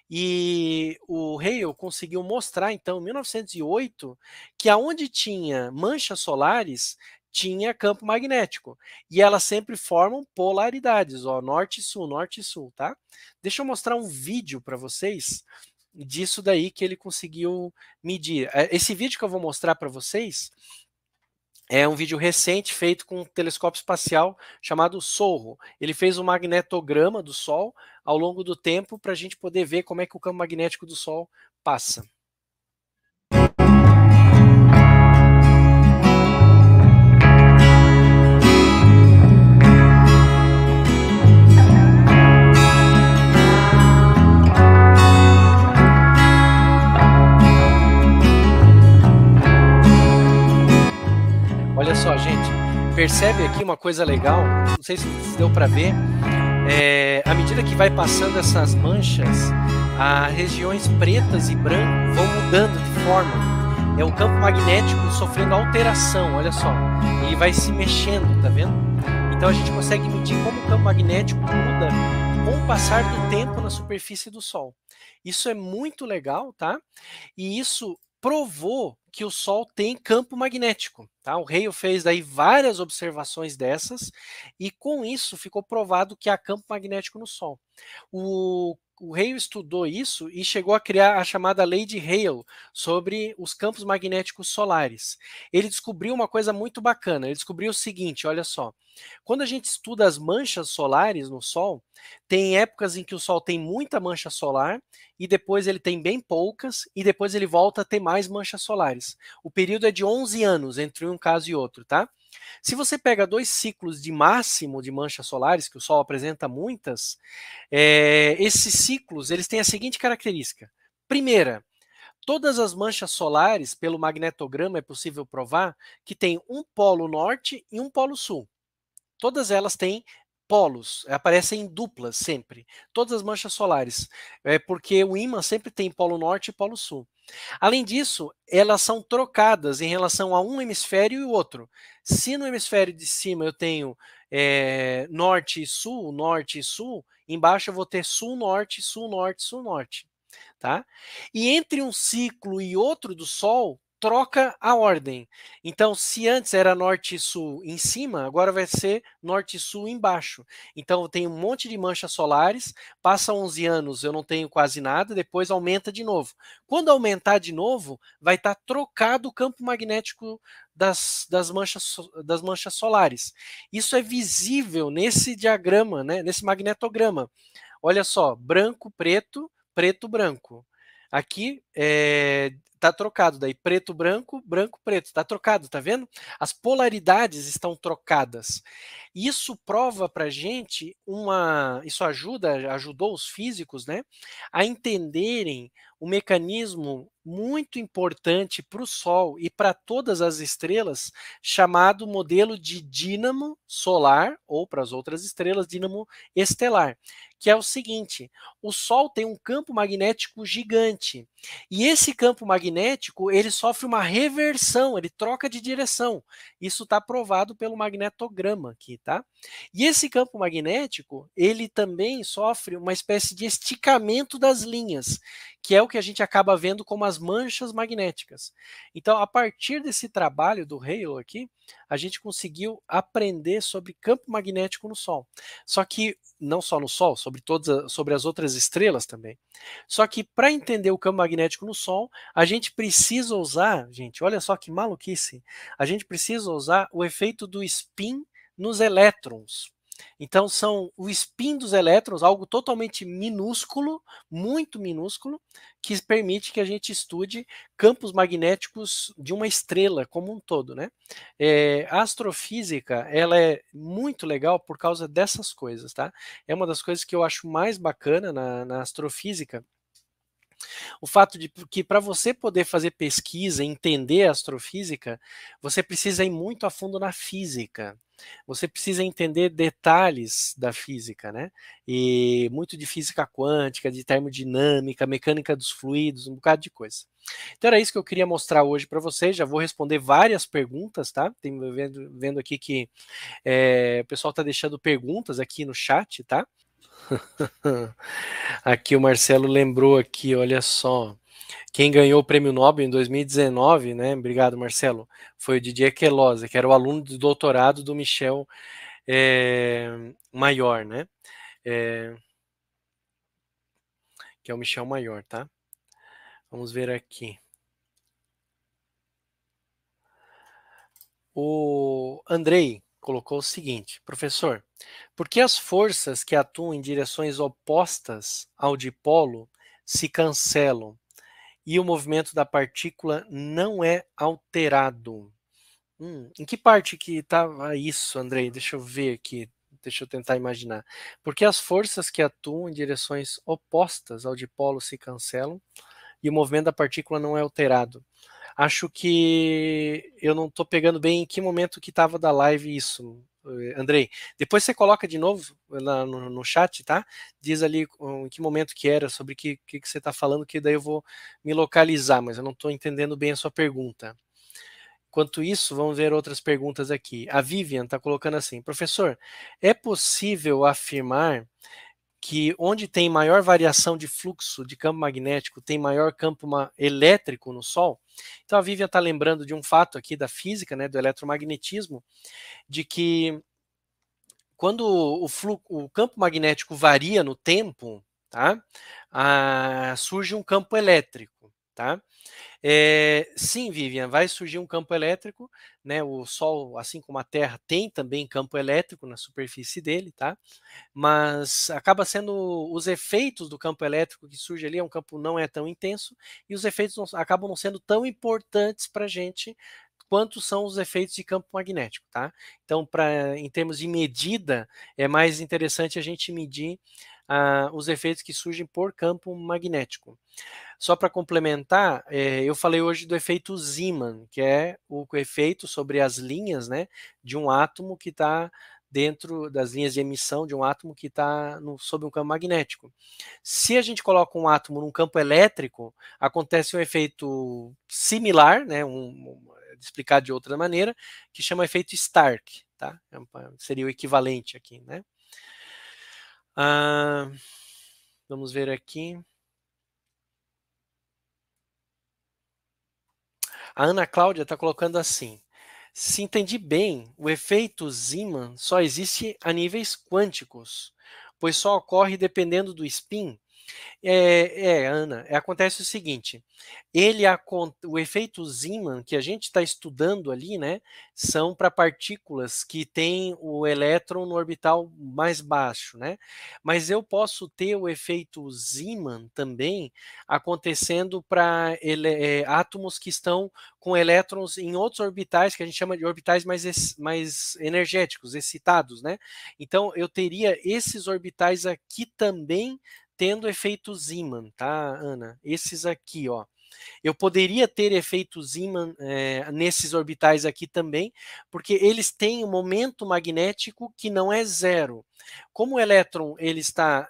E o Hale conseguiu mostrar, então, em 1908, que aonde tinha manchas solares, tinha campo magnético. E elas sempre formam polaridades, ó, norte e sul, tá? Deixa eu mostrar um vídeo para vocês disso daí que ele conseguiu medir. Esse vídeo que eu vou mostrar para vocês é um vídeo recente feito com um telescópio espacial chamado SOHO. Ele fez um magnetograma do Sol ao longo do tempo para a gente poder ver como é que o campo magnético do Sol passa. Olha só, gente, percebe aqui uma coisa legal, não sei se deu para ver, à medida que vai passando essas manchas, as regiões pretas e branco vão mudando de forma. É o campo magnético sofrendo alteração, olha só, ele vai se mexendo, tá vendo? Então a gente consegue medir como o campo magnético muda com o passar do tempo na superfície do Sol. Isso é muito legal, tá? E isso provou que o Sol tem campo magnético. Tá? O Hale fez daí várias observações dessas e com isso ficou provado que há campo magnético no Sol. O Hale estudou isso e chegou a criar a chamada lei de Hale sobre os campos magnéticos solares. Ele descobriu uma coisa muito bacana. Ele descobriu o seguinte, olha só. Quando a gente estuda as manchas solares no Sol, tem épocas em que o Sol tem muita mancha solar e depois ele tem bem poucas e depois ele volta a ter mais manchas solares. O período é de 11 anos entre um caso e outro, tá? Se você pega 2 ciclos de máximo de manchas solares, que o Sol apresenta muitas, esses ciclos eles têm a seguinte característica. Primeira, todas as manchas solares, pelo magnetograma é possível provar que tem um polo norte e um polo sul. Todas elas têm polos, aparecem em duplas sempre. Todas as manchas solares, porque o ímã sempre tem polo norte e polo sul. Além disso, elas são trocadas em relação a um hemisfério e o outro. Se no hemisfério de cima eu tenho norte e sul, embaixo eu vou ter sul, norte, sul, norte, sul, norte. Tá? E entre um ciclo e outro do Sol, troca a ordem. Então, se antes era norte e sul em cima, agora vai ser norte e sul embaixo. Então, eu tenho um monte de manchas solares, passa 11 anos, eu não tenho quase nada, depois aumenta de novo. Quando aumentar de novo, vai estar trocado o campo magnético das manchas solares. Isso é visível nesse diagrama, né, nesse magnetograma. Olha só, branco, preto, preto, branco. Aqui tá trocado, daí preto, branco, branco, preto. Tá trocado, tá vendo? As polaridades estão trocadas. Isso prova para gente isso ajudou os físicos, né, a entenderem um mecanismo muito importante para o Sol e para todas as estrelas, chamado modelo de dínamo solar, ou para as outras estrelas, dínamo estelar, que é o seguinte: o Sol tem um campo magnético gigante, e esse campo magnético ele sofre uma reversão, ele troca de direção. Isso está provado pelo magnetograma aqui, tá? E esse campo magnético, ele também sofre uma espécie de esticamento das linhas, que é o que a gente acaba vendo como as manchas magnéticas. Então, a partir desse trabalho do Hale aqui, a gente conseguiu aprender sobre campo magnético no Sol. Só que não só no Sol, sobre as outras estrelas também. Só que para entender o campo magnético no Sol, a gente precisa usar, gente, olha só que maluquice, a gente precisa usar o efeito do spin nos elétrons. Então são o spin dos elétrons, algo totalmente minúsculo, muito minúsculo, que permite que a gente estude campos magnéticos de uma estrela como um todo, né? A astrofísica, ela é muito legal por causa dessas coisas, tá? É uma das coisas que eu acho mais bacana na astrofísica, o fato de que para você poder fazer pesquisa, entender a astrofísica, você precisa ir muito a fundo na física. Você precisa entender detalhes da física, né? E muito de física quântica, de termodinâmica, mecânica dos fluidos, um bocado de coisa. Então era isso que eu queria mostrar hoje para vocês. Já vou responder várias perguntas, tá? Tem vendo aqui que o pessoal está deixando perguntas aqui no chat, tá? Aqui o Marcelo lembrou aqui, olha só. Quem ganhou o prêmio Nobel em 2019, né? Obrigado, Marcelo. Foi o Didier Queloz, que era o aluno de doutorado do Michel Mayor, né? Que é o Michel Mayor, tá? Vamos ver aqui. O Andrei colocou o seguinte: professor, por que as forças que atuam em direções opostas ao dipolo se cancelam e o movimento da partícula não é alterado? Em que parte que estava isso, Andrei? Deixa eu ver aqui. Deixa eu tentar imaginar. Porque as forças que atuam em direções opostas ao dipolo se cancelam e o movimento da partícula não é alterado. Acho que eu não estou pegando bem em que momento que estava da live isso, Andrei. Depois você coloca de novo lá no chat, tá? Diz ali em que momento que era, sobre o que você está falando, que daí eu vou me localizar, mas eu não estou entendendo bem a sua pergunta. Enquanto isso, vamos ver outras perguntas aqui. A Vivian está colocando assim: professor, é possível afirmar que onde tem maior variação de fluxo de campo magnético tem maior campo elétrico no Sol? Então a Vivian está lembrando de um fato aqui da física, né, do eletromagnetismo, de que quando o campo magnético varia no tempo, tá, surge um campo elétrico, tá? Sim, Vivian, vai surgir um campo elétrico, né? O Sol, assim como a Terra, tem também campo elétrico na superfície dele, tá? Mas acaba sendo os efeitos do campo elétrico que surge ali, um campo não é tão intenso, e os efeitos acabam não sendo tão importantes para a gente quanto são os efeitos de campo magnético, tá? Então, em termos de medida, é mais interessante a gente medir os efeitos que surgem por campo magnético. Só para complementar, eu falei hoje do efeito Zeeman, que é o efeito sobre as linhas, né, de um átomo que está dentro das linhas de emissão de um átomo que está sob um campo magnético. Se a gente coloca um átomo num campo elétrico, acontece um efeito similar, né, explicado de outra maneira, que chama efeito Stark, tá? Seria o equivalente aqui, né? Vamos ver aqui. A Ana Cláudia está colocando assim: se entendi bem, o efeito Zeeman só existe a níveis quânticos, pois só ocorre dependendo do spin. Ana, acontece o seguinte, o efeito Zeeman que a gente está estudando ali, né, são para partículas que têm o elétron no orbital mais baixo, né, mas eu posso ter o efeito Zeeman também acontecendo para átomos que estão com elétrons em outros orbitais, que a gente chama de orbitais mais energéticos, excitados, né, então eu teria esses orbitais aqui também tendo efeito Zeeman, tá, Ana? Esses aqui, ó. Eu poderia ter efeito Zeeman nesses orbitais aqui também, porque eles têm um momento magnético que não é zero. Como o elétron ele está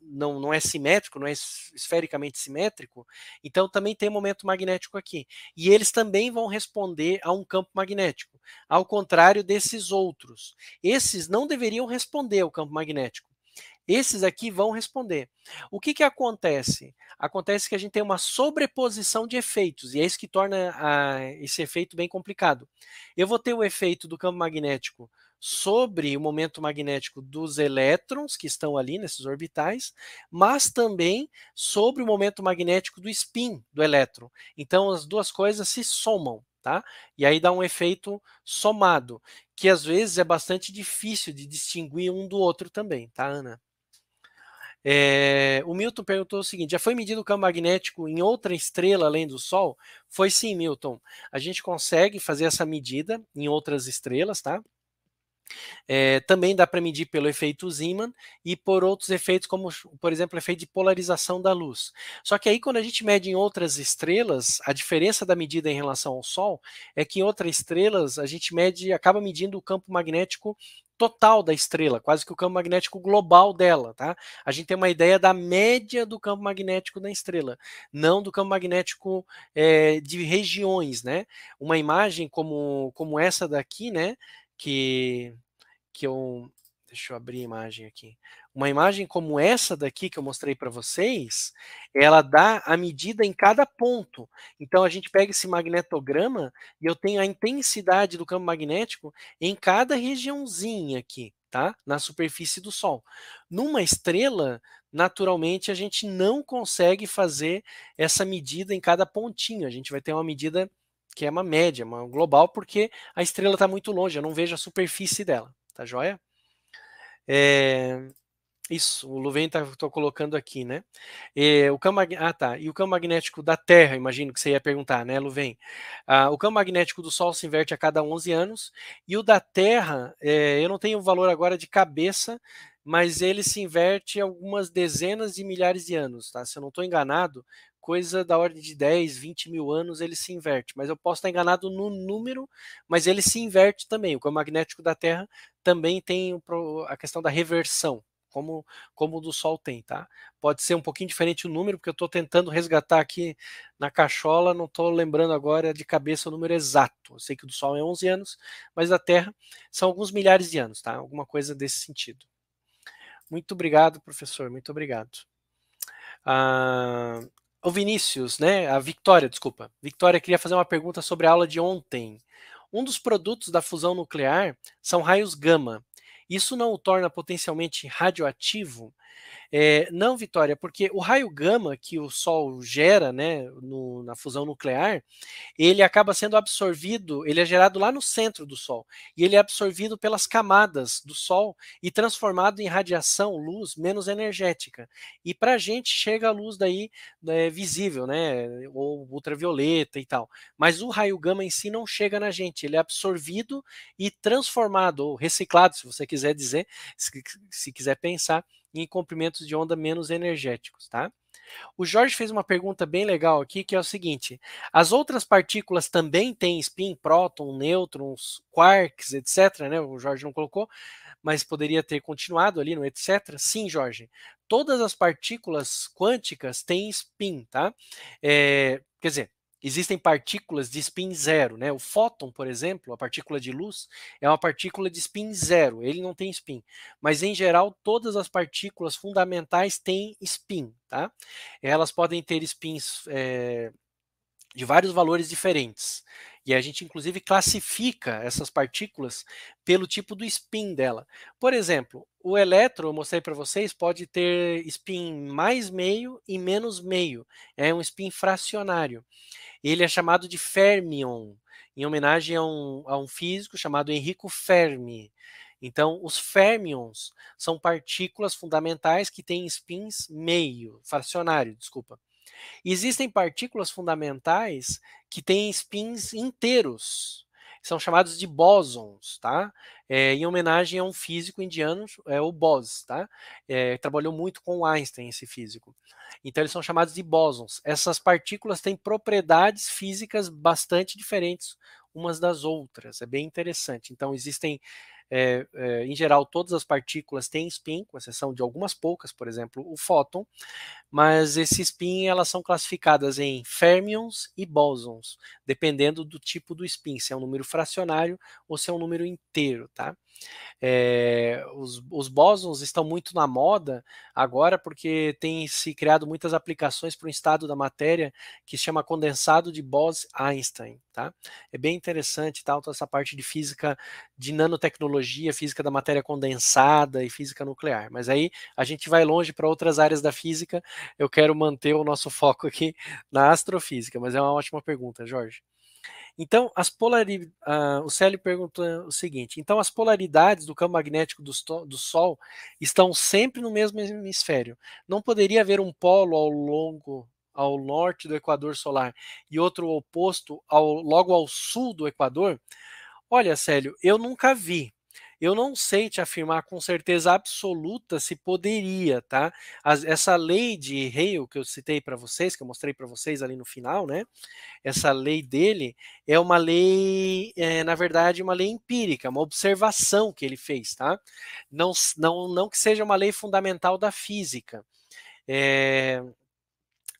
não é simétrico, não é esfericamente simétrico, então também tem momento magnético aqui. E eles também vão responder a um campo magnético, ao contrário desses outros. Esses não deveriam responder ao campo magnético. Esses aqui vão responder. O que acontece? Acontece que a gente tem uma sobreposição de efeitos, e é isso que torna esse efeito bem complicado. Eu vou ter o efeito do campo magnético sobre o momento magnético dos elétrons que estão ali nesses orbitais, mas também sobre o momento magnético do spin do elétron. Então as duas coisas se somam, tá? E aí dá um efeito somado, que às vezes é bastante difícil de distinguir um do outro também, tá, Ana? O Milton perguntou o seguinte: já foi medido o campo magnético em outra estrela além do Sol? Foi sim, Milton. A gente consegue fazer essa medida em outras estrelas, tá? Também dá para medir pelo efeito Zeeman e por outros efeitos, como, por exemplo, o efeito de polarização da luz. Só que aí, quando a gente mede em outras estrelas, a diferença da medida em relação ao Sol é que em outras estrelas a gente acaba medindo o campo magnético total da estrela, quase que o campo magnético global dela, tá? A gente tem uma ideia da média do campo magnético da estrela, não do campo magnético de regiões, né? Uma imagem como essa daqui, né? Que que eu deixa eu abrir a imagem aqui. Uma imagem como essa daqui que eu mostrei para vocês, ela dá a medida em cada ponto. Então a gente pega esse magnetograma e eu tenho a intensidade do campo magnético em cada regiãozinha aqui, tá? Na superfície do Sol. Numa estrela, naturalmente a gente não consegue fazer essa medida em cada pontinho. A gente vai ter uma medida que é uma média, uma global, porque a estrela está muito longe, eu não vejo a superfície dela. Tá joia? É, isso, o Luven tô colocando aqui, né? Tá. E o campo magnético da Terra, imagino que você ia perguntar, né, Luven? O campo magnético do Sol se inverte a cada 11 anos, e o da Terra, eu não tenho o valor agora de cabeça, mas ele se inverte algumas dezenas de milhares de anos, tá? Se eu não estou enganado, coisa da ordem de 10, 20 mil anos ele se inverte, mas eu posso estar enganado no número, mas ele se inverte também. O campo magnético da Terra também tem a questão da reversão, como o do Sol tem, tá? Pode ser um pouquinho diferente o número, porque eu estou tentando resgatar aqui na cachola, não estou lembrando agora de cabeça o número exato. Eu sei que o do Sol é 11 anos, mas da Terra são alguns milhares de anos, tá? Alguma coisa desse sentido. Muito obrigado, professor, muito obrigado. O Vinícius, né? A Victória, desculpa. Victória queria fazer uma pergunta sobre a aula de ontem. Um dos produtos da fusão nuclear são raios gama. Isso não o torna potencialmente radioativo? Não, Vitória, porque o raio gama que o Sol gera, né, na fusão nuclear, ele acaba sendo absorvido, ele é gerado lá no centro do Sol, e ele é absorvido pelas camadas do Sol e transformado em radiação, luz menos energética. E para a gente chega a luz daí visível, né, ou ultravioleta e tal. Mas o raio gama em si não chega na gente, ele é absorvido e transformado, ou reciclado, se você quiser dizer, se quiser pensar, em comprimentos de onda menos energéticos, tá? O Jorge fez uma pergunta bem legal aqui, que é o seguinte: as outras partículas também têm spin, próton, nêutrons, quarks, etc, né? O Jorge não colocou, mas poderia ter continuado ali no etc. Sim, Jorge. Todas as partículas quânticas têm spin, tá? Quer dizer, existem partículas de spin zero, né? O fóton, por exemplo, a partícula de luz, é uma partícula de spin zero, ele não tem spin. Mas em geral, todas as partículas fundamentais têm spin, tá? Elas podem ter spins de vários valores diferentes. E a gente, inclusive, classifica essas partículas pelo tipo do spin dela. Por exemplo, o elétron, eu mostrei para vocês, pode ter spin mais meio e menos meio. É um spin fracionário. Ele é chamado de fermion, em homenagem a um físico chamado Enrico Fermi. Então, os fermions são partículas fundamentais que têm spins meio, fracionário, desculpa. Existem partículas fundamentais que têm spins inteiros. São chamados de bósons, tá? Em homenagem a um físico indiano, o Bose, tá? Trabalhou muito com Einstein, esse físico. Então, eles são chamados de bósons. Essas partículas têm propriedades físicas bastante diferentes umas das outras. É bem interessante. Então, existem em geral, todas as partículas têm spin, com exceção de algumas poucas, por exemplo, o fóton, mas esse spin elas são classificadas em fermions e bósons, dependendo do tipo do spin, se é um número fracionário ou se é um número inteiro, tá? Os bósons estão muito na moda agora porque tem se criado muitas aplicações para um estado da matéria que se chama condensado de Bose-Einstein, tá? É bem interessante, tá? Toda essa parte de física de nanotecnologia, física da matéria condensada e física nuclear. Mas aí a gente vai longe para outras áreas da física. Eu quero manter o nosso foco aqui na astrofísica, mas é uma ótima pergunta, Jorge. Então, o Célio perguntou o seguinte: então as polaridades do campo magnético do Sol estão sempre no mesmo hemisfério. Não poderia haver um polo ao norte do Equador solar e outro oposto logo ao sul do Equador? Olha, Célio, eu nunca vi. Eu não sei te afirmar com certeza absoluta se poderia, tá? Essa lei de Hale que eu citei para vocês, que eu mostrei para vocês ali no final, né? Essa lei dele é uma lei, na verdade, uma lei empírica, uma observação que ele fez, tá? Não que seja uma lei fundamental da física. É,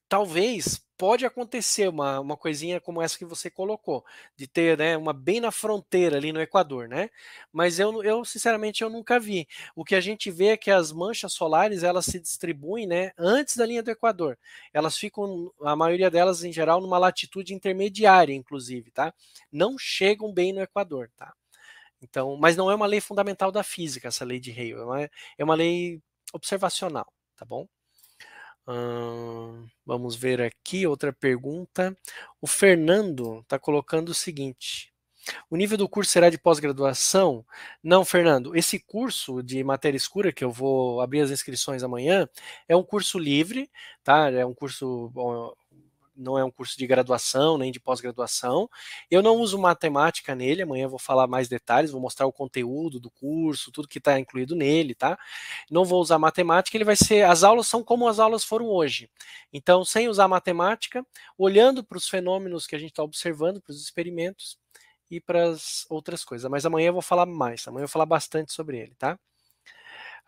talvez pode acontecer uma coisinha como essa que você colocou, de ter, né, uma bem na fronteira ali no Equador, né? Mas eu sinceramente eu nunca vi. O que a gente vê é que as manchas solares elas se distribuem, né, antes da linha do Equador. Elas ficam, a maioria delas em geral, numa latitude intermediária, inclusive, tá? Não chegam bem no Equador, tá? Então, mas não é uma lei fundamental da física essa lei de Hale, é uma lei observacional, tá bom? Vamos ver aqui outra pergunta. O Fernando está colocando o seguinte: o nível do curso será de pós-graduação? Não, Fernando. Esse curso de matéria escura, que eu vou abrir as inscrições amanhã, é um curso livre, tá? É um curso não é um curso de graduação nem de pós-graduação. Eu não uso matemática nele, amanhã eu vou falar mais detalhes, vou mostrar o conteúdo do curso, tudo que está incluído nele, tá? Não vou usar matemática, ele vai ser, as aulas são como as aulas foram hoje. Então, sem usar matemática, olhando para os fenômenos que a gente está observando, para os experimentos e para as outras coisas. Mas amanhã eu vou falar mais, amanhã eu vou falar bastante sobre ele, tá?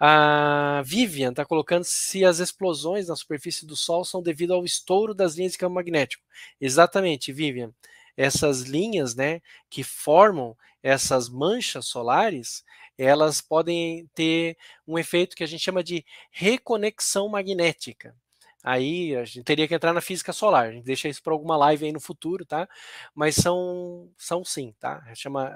A Vivian está colocando se as explosões na superfície do Sol são devido ao estouro das linhas de campo magnético. Exatamente, Vivian. Essas linhas, né, que formam essas manchas solares, elas podem ter um efeito que a gente chama de reconexão magnética. Aí a gente teria que entrar na física solar. A gente deixa isso para alguma live aí no futuro, tá? Mas são sim, tá? Chama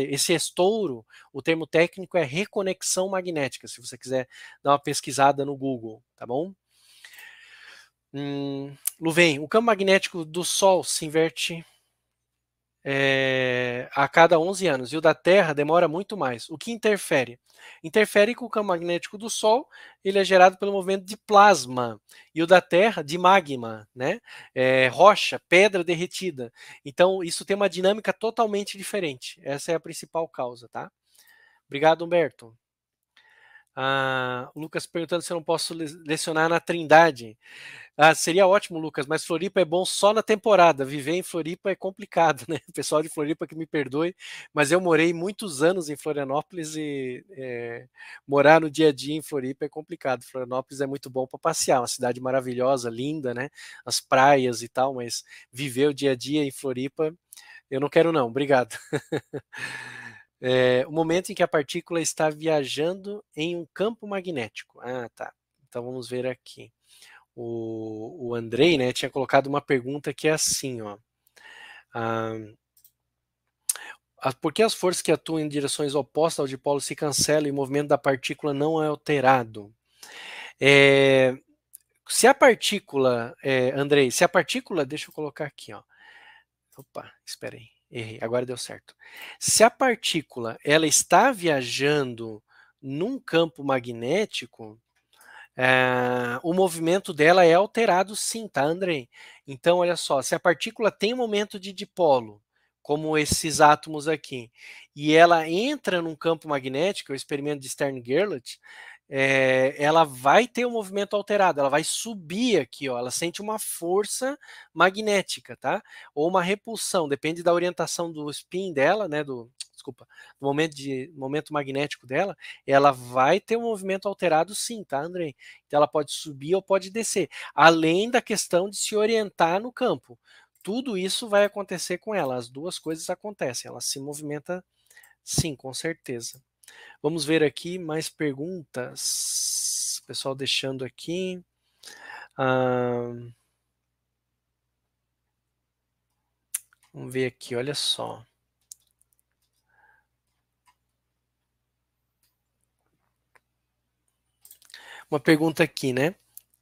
esse estouro, o termo técnico é reconexão magnética, se você quiser dar uma pesquisada no Google, tá bom? Luvem, o campo magnético do Sol se inverte a cada 11 anos e o da Terra demora muito mais. O que interfere? Interfere com o campo magnético do Sol, ele é gerado pelo movimento de plasma e o da Terra de magma, né? Rocha, pedra derretida. Então isso tem uma dinâmica totalmente diferente. Essa é a principal causa, tá? Obrigado, Humberto. O Lucas perguntando se eu não posso lecionar na Trindade. Seria ótimo, Lucas, mas Floripa é bom só na temporada. Viver em Floripa é complicado, né? O pessoal de Floripa que me perdoe, mas eu morei muitos anos em Florianópolis e morar no dia a dia em Floripa é complicado. Florianópolis é muito bom para passear, uma cidade maravilhosa, linda, né? As praias e tal, mas viver o dia a dia em Floripa, eu não quero não. Obrigado. O momento em que a partícula está viajando em um campo magnético. Tá. Então vamos ver aqui. O Andrei, né, tinha colocado uma pergunta que é assim, ó. Por que as forças que atuam em direções opostas ao dipolo se cancelam e o movimento da partícula não é alterado? Se a partícula, Andrei, se a partícula, deixa eu colocar aqui, ó. Opa, espera aí, errei, agora deu certo. Se a partícula ela está viajando num campo magnético, o movimento dela é alterado sim, tá, Andrei? Então, olha só, se a partícula tem um momento de dipolo, como esses átomos aqui, e ela entra num campo magnético, o experimento de Stern-Gerlach, ela vai ter um movimento alterado, ela vai subir aqui, ó, ela sente uma força magnética, tá? Ou uma repulsão, depende da orientação do spin dela, né? Desculpa, do momento magnético dela, ela vai ter um movimento alterado sim, tá, Andrei? Então ela pode subir ou pode descer, além da questão de se orientar no campo. Tudo isso vai acontecer com ela, as duas coisas acontecem, ela se movimenta sim, com certeza. Vamos ver aqui mais perguntas. Pessoal deixando aqui. Vamos ver aqui, olha só. Uma pergunta aqui, né?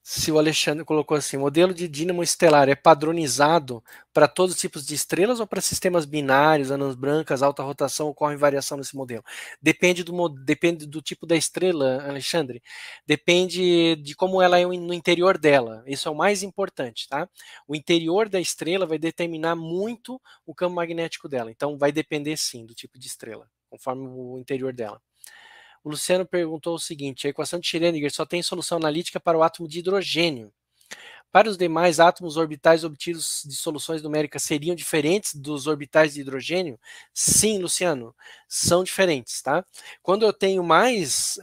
Se o Alexandre colocou assim, o modelo de dínamo estelar é padronizado para todos os tipos de estrelas ou para sistemas binários, anãs brancas, alta rotação, ocorre variação nesse modelo? Depende do tipo da estrela, Alexandre. Depende de como ela é no interior dela. Isso é o mais importante, tá? O interior da estrela vai determinar muito o campo magnético dela. Então, vai depender sim do tipo de estrela, conforme o interior dela. O Luciano perguntou o seguinte: a equação de Schrödinger só tem solução analítica para o átomo de hidrogênio. Para os demais átomos, orbitais obtidos de soluções numéricas seriam diferentes dos orbitais de hidrogênio? Sim, Luciano, são diferentes, tá? Quando eu tenho mais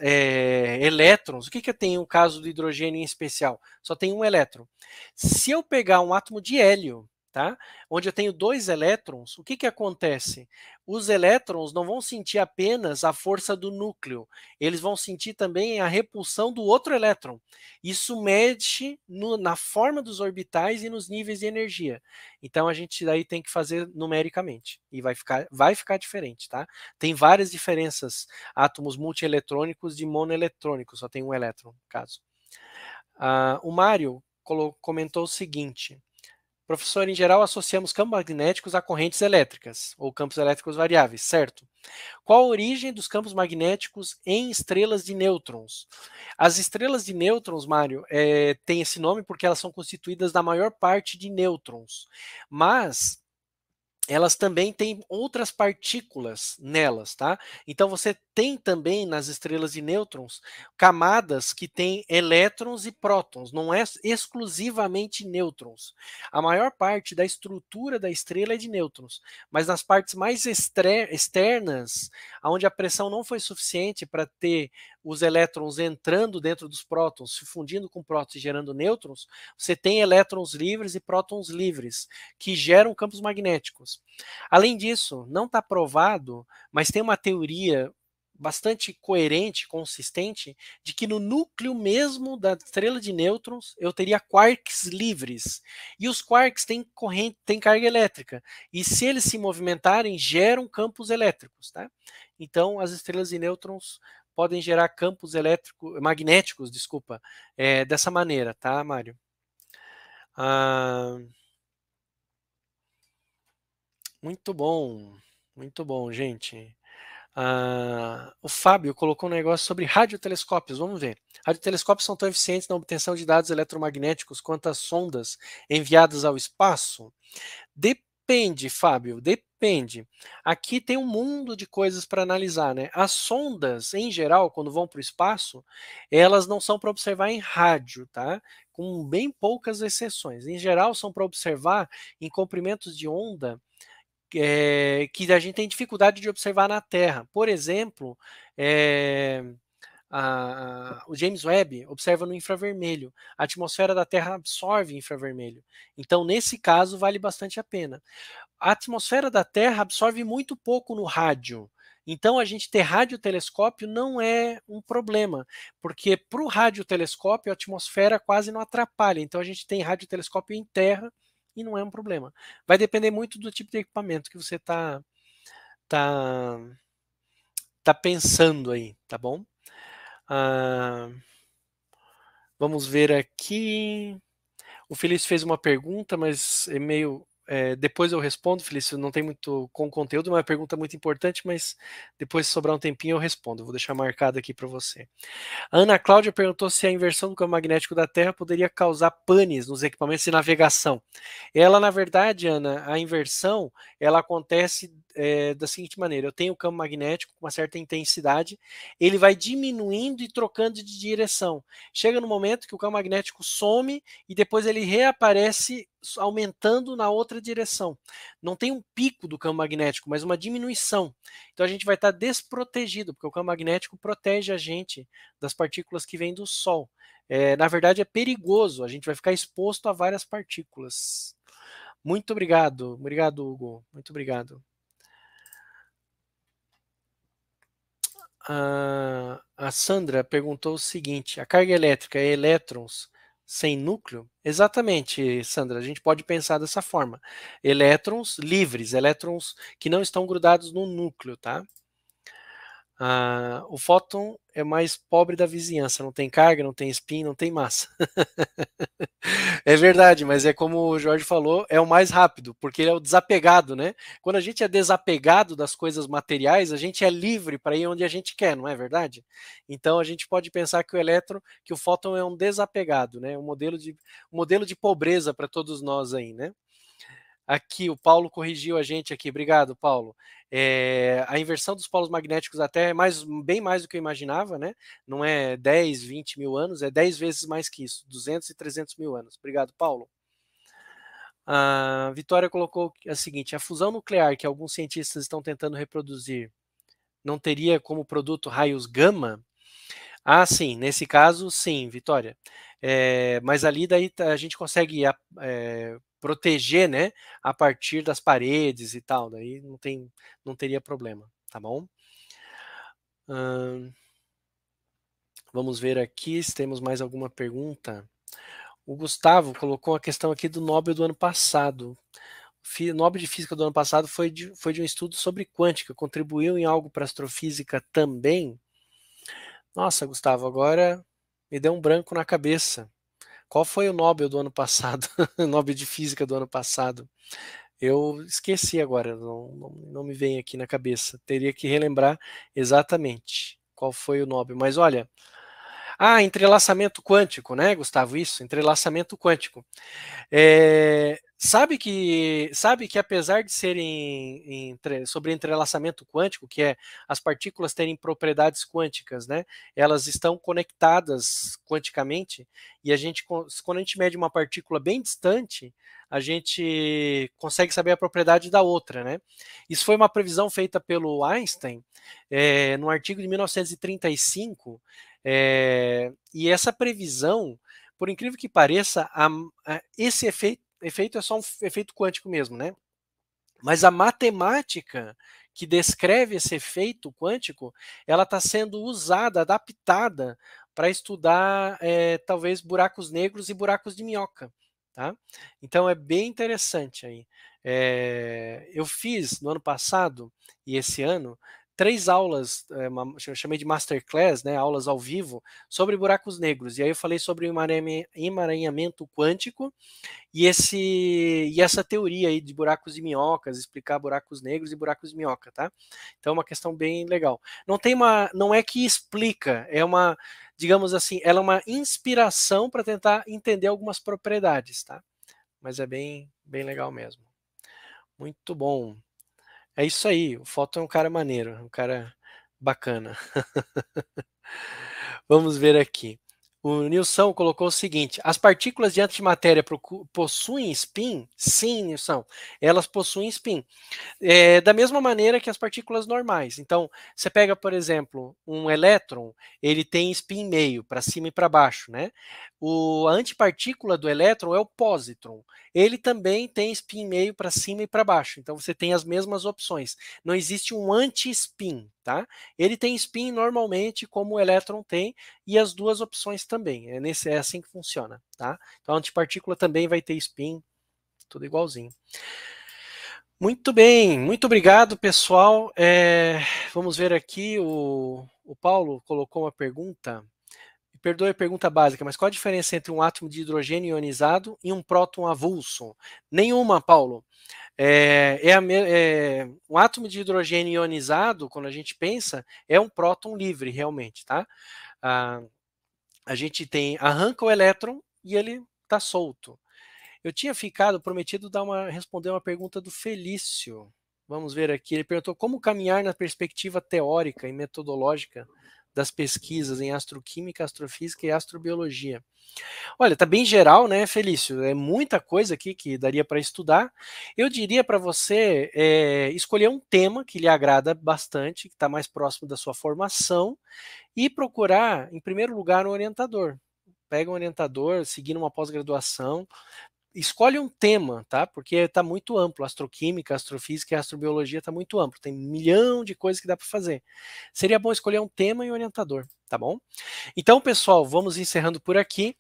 elétrons, o que eu tenho no caso do hidrogênio em especial? Só tem um elétron. Se eu pegar um átomo de hélio, tá? Onde eu tenho 2 elétrons, o que acontece? Os elétrons não vão sentir apenas a força do núcleo, eles vão sentir também a repulsão do outro elétron. Isso mexe na forma dos orbitais e nos níveis de energia. Então a gente daí tem que fazer numericamente e vai ficar diferente, tá? Tem várias diferenças, átomos multieletrônicos de monoeletrônicos, só tem um elétron, no caso. O Mário comentou o seguinte: professor, em geral associamos campos magnéticos a correntes elétricas, ou campos elétricos variáveis, certo? Qual a origem dos campos magnéticos em estrelas de nêutrons? As estrelas de nêutrons, Mário, têm esse nome porque elas são constituídas da maior parte de nêutrons, mas elas também têm outras partículas nelas, tá? Então você tem também nas estrelas de nêutrons camadas que têm elétrons e prótons, não é exclusivamente nêutrons. A maior parte da estrutura da estrela é de nêutrons, mas nas partes mais externas, onde a pressão não foi suficiente para ter os elétrons entrando dentro dos prótons, se fundindo com prótons e gerando nêutrons, você tem elétrons livres e prótons livres, que geram campos magnéticos. Além disso, não está provado, mas tem uma teoria bastante coerente, consistente, de que no núcleo mesmo da estrela de nêutrons eu teria quarks livres. E os quarks têm carga elétrica. E se eles se movimentarem, geram campos elétricos. Tá? Então, as estrelas de nêutrons podem gerar campos magnéticos, desculpa, dessa maneira, tá, Mário? Muito bom, gente. O Fábio colocou um negócio sobre radiotelescópios. Vamos ver. Radiotelescópios são tão eficientes na obtenção de dados eletromagnéticos quanto as sondas enviadas ao espaço? Depende, Fábio, depende. Aqui tem um mundo de coisas para analisar, né? As sondas, em geral, quando vão para o espaço, elas não são para observar em rádio, tá? Com bem poucas exceções. Em geral, são para observar em comprimentos de onda que a gente tem dificuldade de observar na Terra. Por exemplo, o James Webb observa no infravermelho. A atmosfera da Terra absorve infravermelho. Então, nesse caso, vale bastante a pena. A atmosfera da Terra absorve muito pouco no rádio. Então, a gente ter radiotelescópio não é um problema, porque para o radiotelescópio a atmosfera quase não atrapalha. Então, a gente tem radiotelescópio em terra e não é um problema. Vai depender muito do tipo de equipamento que você tá, tá pensando aí, tá bom? Vamos ver aqui. O Felício fez uma pergunta, mas é meio. Depois eu respondo, Felício. Não tem muito com conteúdo, é uma pergunta muito importante, mas depois, se sobrar um tempinho, eu respondo. Vou deixar marcado aqui para você. A Ana Cláudia perguntou se a inversão do campo magnético da Terra poderia causar panes nos equipamentos de navegação. Ela, na verdade, Ana, a inversão ela acontece da seguinte maneira: eu tenho o campo magnético com uma certa intensidade, ele vai diminuindo e trocando de direção. Chega no momento que o campo magnético some e depois ele reaparece aumentando na outra direção. Não tem um pico do campo magnético, mas uma diminuição. Então a gente vai estar desprotegido, porque o campo magnético protege a gente das partículas que vêm do Sol. Na verdade, é perigoso, a gente vai ficar exposto a várias partículas. Muito obrigado, Hugo. Muito obrigado. A Sandra perguntou o seguinte: a carga elétrica é elétrons sem núcleo? Exatamente, Sandra, a gente pode pensar dessa forma. Elétrons livres, elétrons que não estão grudados no núcleo, tá? O fóton é mais pobre da vizinhança, não tem carga, não tem spin, não tem massa. É verdade, mas é como o Jorge falou, é o mais rápido, porque ele é o desapegado, né? Quando a gente é desapegado das coisas materiais, a gente é livre para ir onde a gente quer, não é verdade? Então a gente pode pensar que o elétron, que o fóton é um desapegado, né? Um modelo de pobreza para todos nós aí, né? Aqui, o Paulo corrigiu a gente aqui. Obrigado, Paulo. A inversão dos polos magnéticos até é bem mais do que eu imaginava, né? Não é 10, 20 mil anos, é 10 vezes mais que isso, 200 e 300 mil anos. Obrigado, Paulo. A Vitória colocou a seguinte: a fusão nuclear que alguns cientistas estão tentando reproduzir não teria como produto raios gama? Ah, sim, nesse caso, sim, Vitória. Mas ali daí a gente consegue proteger, né, a partir das paredes e tal, daí não teria problema, tá bom? Vamos ver aqui se temos mais alguma pergunta. O Gustavo colocou a questão aqui do Nobel do ano passado. O Nobel de Física do ano passado foi de um estudo sobre quântica. Contribuiu em algo para astrofísica também? Nossa, Gustavo, agora me deu um branco na cabeça. Qual foi o Nobel do ano passado? O Nobel de Física do ano passado? Eu esqueci agora, não me vem aqui na cabeça. Teria que relembrar exatamente qual foi o Nobel. Mas olha, entrelaçamento quântico, né, Gustavo? Isso, entrelaçamento quântico. Sabe que apesar de serem sobre entrelaçamento quântico, que é as partículas terem propriedades quânticas, né? Elas estão conectadas quanticamente e quando a gente mede uma partícula bem distante, a gente consegue saber a propriedade da outra, né? Isso foi uma previsão feita pelo Einstein no artigo de 1935, e essa previsão, por incrível que pareça, esse efeito é só um efeito quântico mesmo, né? Mas a matemática que descreve esse efeito quântico, ela está sendo usada, adaptada para estudar talvez buracos negros e buracos de minhoca, tá? Então é bem interessante aí. Eu fiz no ano passado e esse ano 3 aulas, eu chamei de masterclass, né, aulas ao vivo, sobre buracos negros. E aí eu falei sobre o emaranhamento quântico e essa teoria aí de buracos de minhocas, explicar buracos negros e buracos de minhoca, tá? Então é uma questão bem legal. Não é que explica, digamos assim, ela é uma inspiração para tentar entender algumas propriedades, tá? Mas é bem legal mesmo. Muito bom. É isso aí, o Photon é um cara maneiro, um cara bacana. Vamos ver aqui. O Nilson colocou o seguinte: as partículas de antimatéria possuem spin? Sim, Nilson, elas possuem spin. Da mesma maneira que as partículas normais. Então, você pega, por exemplo, um elétron, ele tem spin meio, para cima e para baixo, né? A antipartícula do elétron é o positron. Ele também tem spin meio para cima e para baixo. Então, você tem as mesmas opções. Não existe um anti-spin, tá? Ele tem spin normalmente, como o elétron tem, e as duas opções também. É assim que funciona, tá? Então, a antipartícula também vai ter spin, tudo igualzinho. Muito bem, muito obrigado, pessoal. Vamos ver aqui, o Paulo colocou uma pergunta. Me perdoe a pergunta básica, mas qual a diferença entre um átomo de hidrogênio ionizado e um próton avulso? Nenhuma, Paulo. Um átomo de hidrogênio ionizado, quando a gente pensa, é um próton livre, realmente, tá? A gente arranca o elétron e ele está solto. Eu tinha prometido responder uma pergunta do Felício. Vamos ver aqui. Ele perguntou como caminhar na perspectiva teórica e metodológica das pesquisas em astroquímica, astrofísica e astrobiologia. Olha, tá bem geral, né, Felício? É muita coisa aqui que daria para estudar. Eu diria para você escolher um tema que lhe agrada bastante, que está mais próximo da sua formação, e procurar, em primeiro lugar, um orientador. Pega um orientador, seguindo uma pós-graduação, escolhe um tema, tá? Porque está muito amplo. Astroquímica, astrofísica e astrobiologia está muito amplo. Tem 1 milhão de coisas que dá para fazer. Seria bom escolher um tema e um orientador, tá bom? Então, pessoal, vamos encerrando por aqui.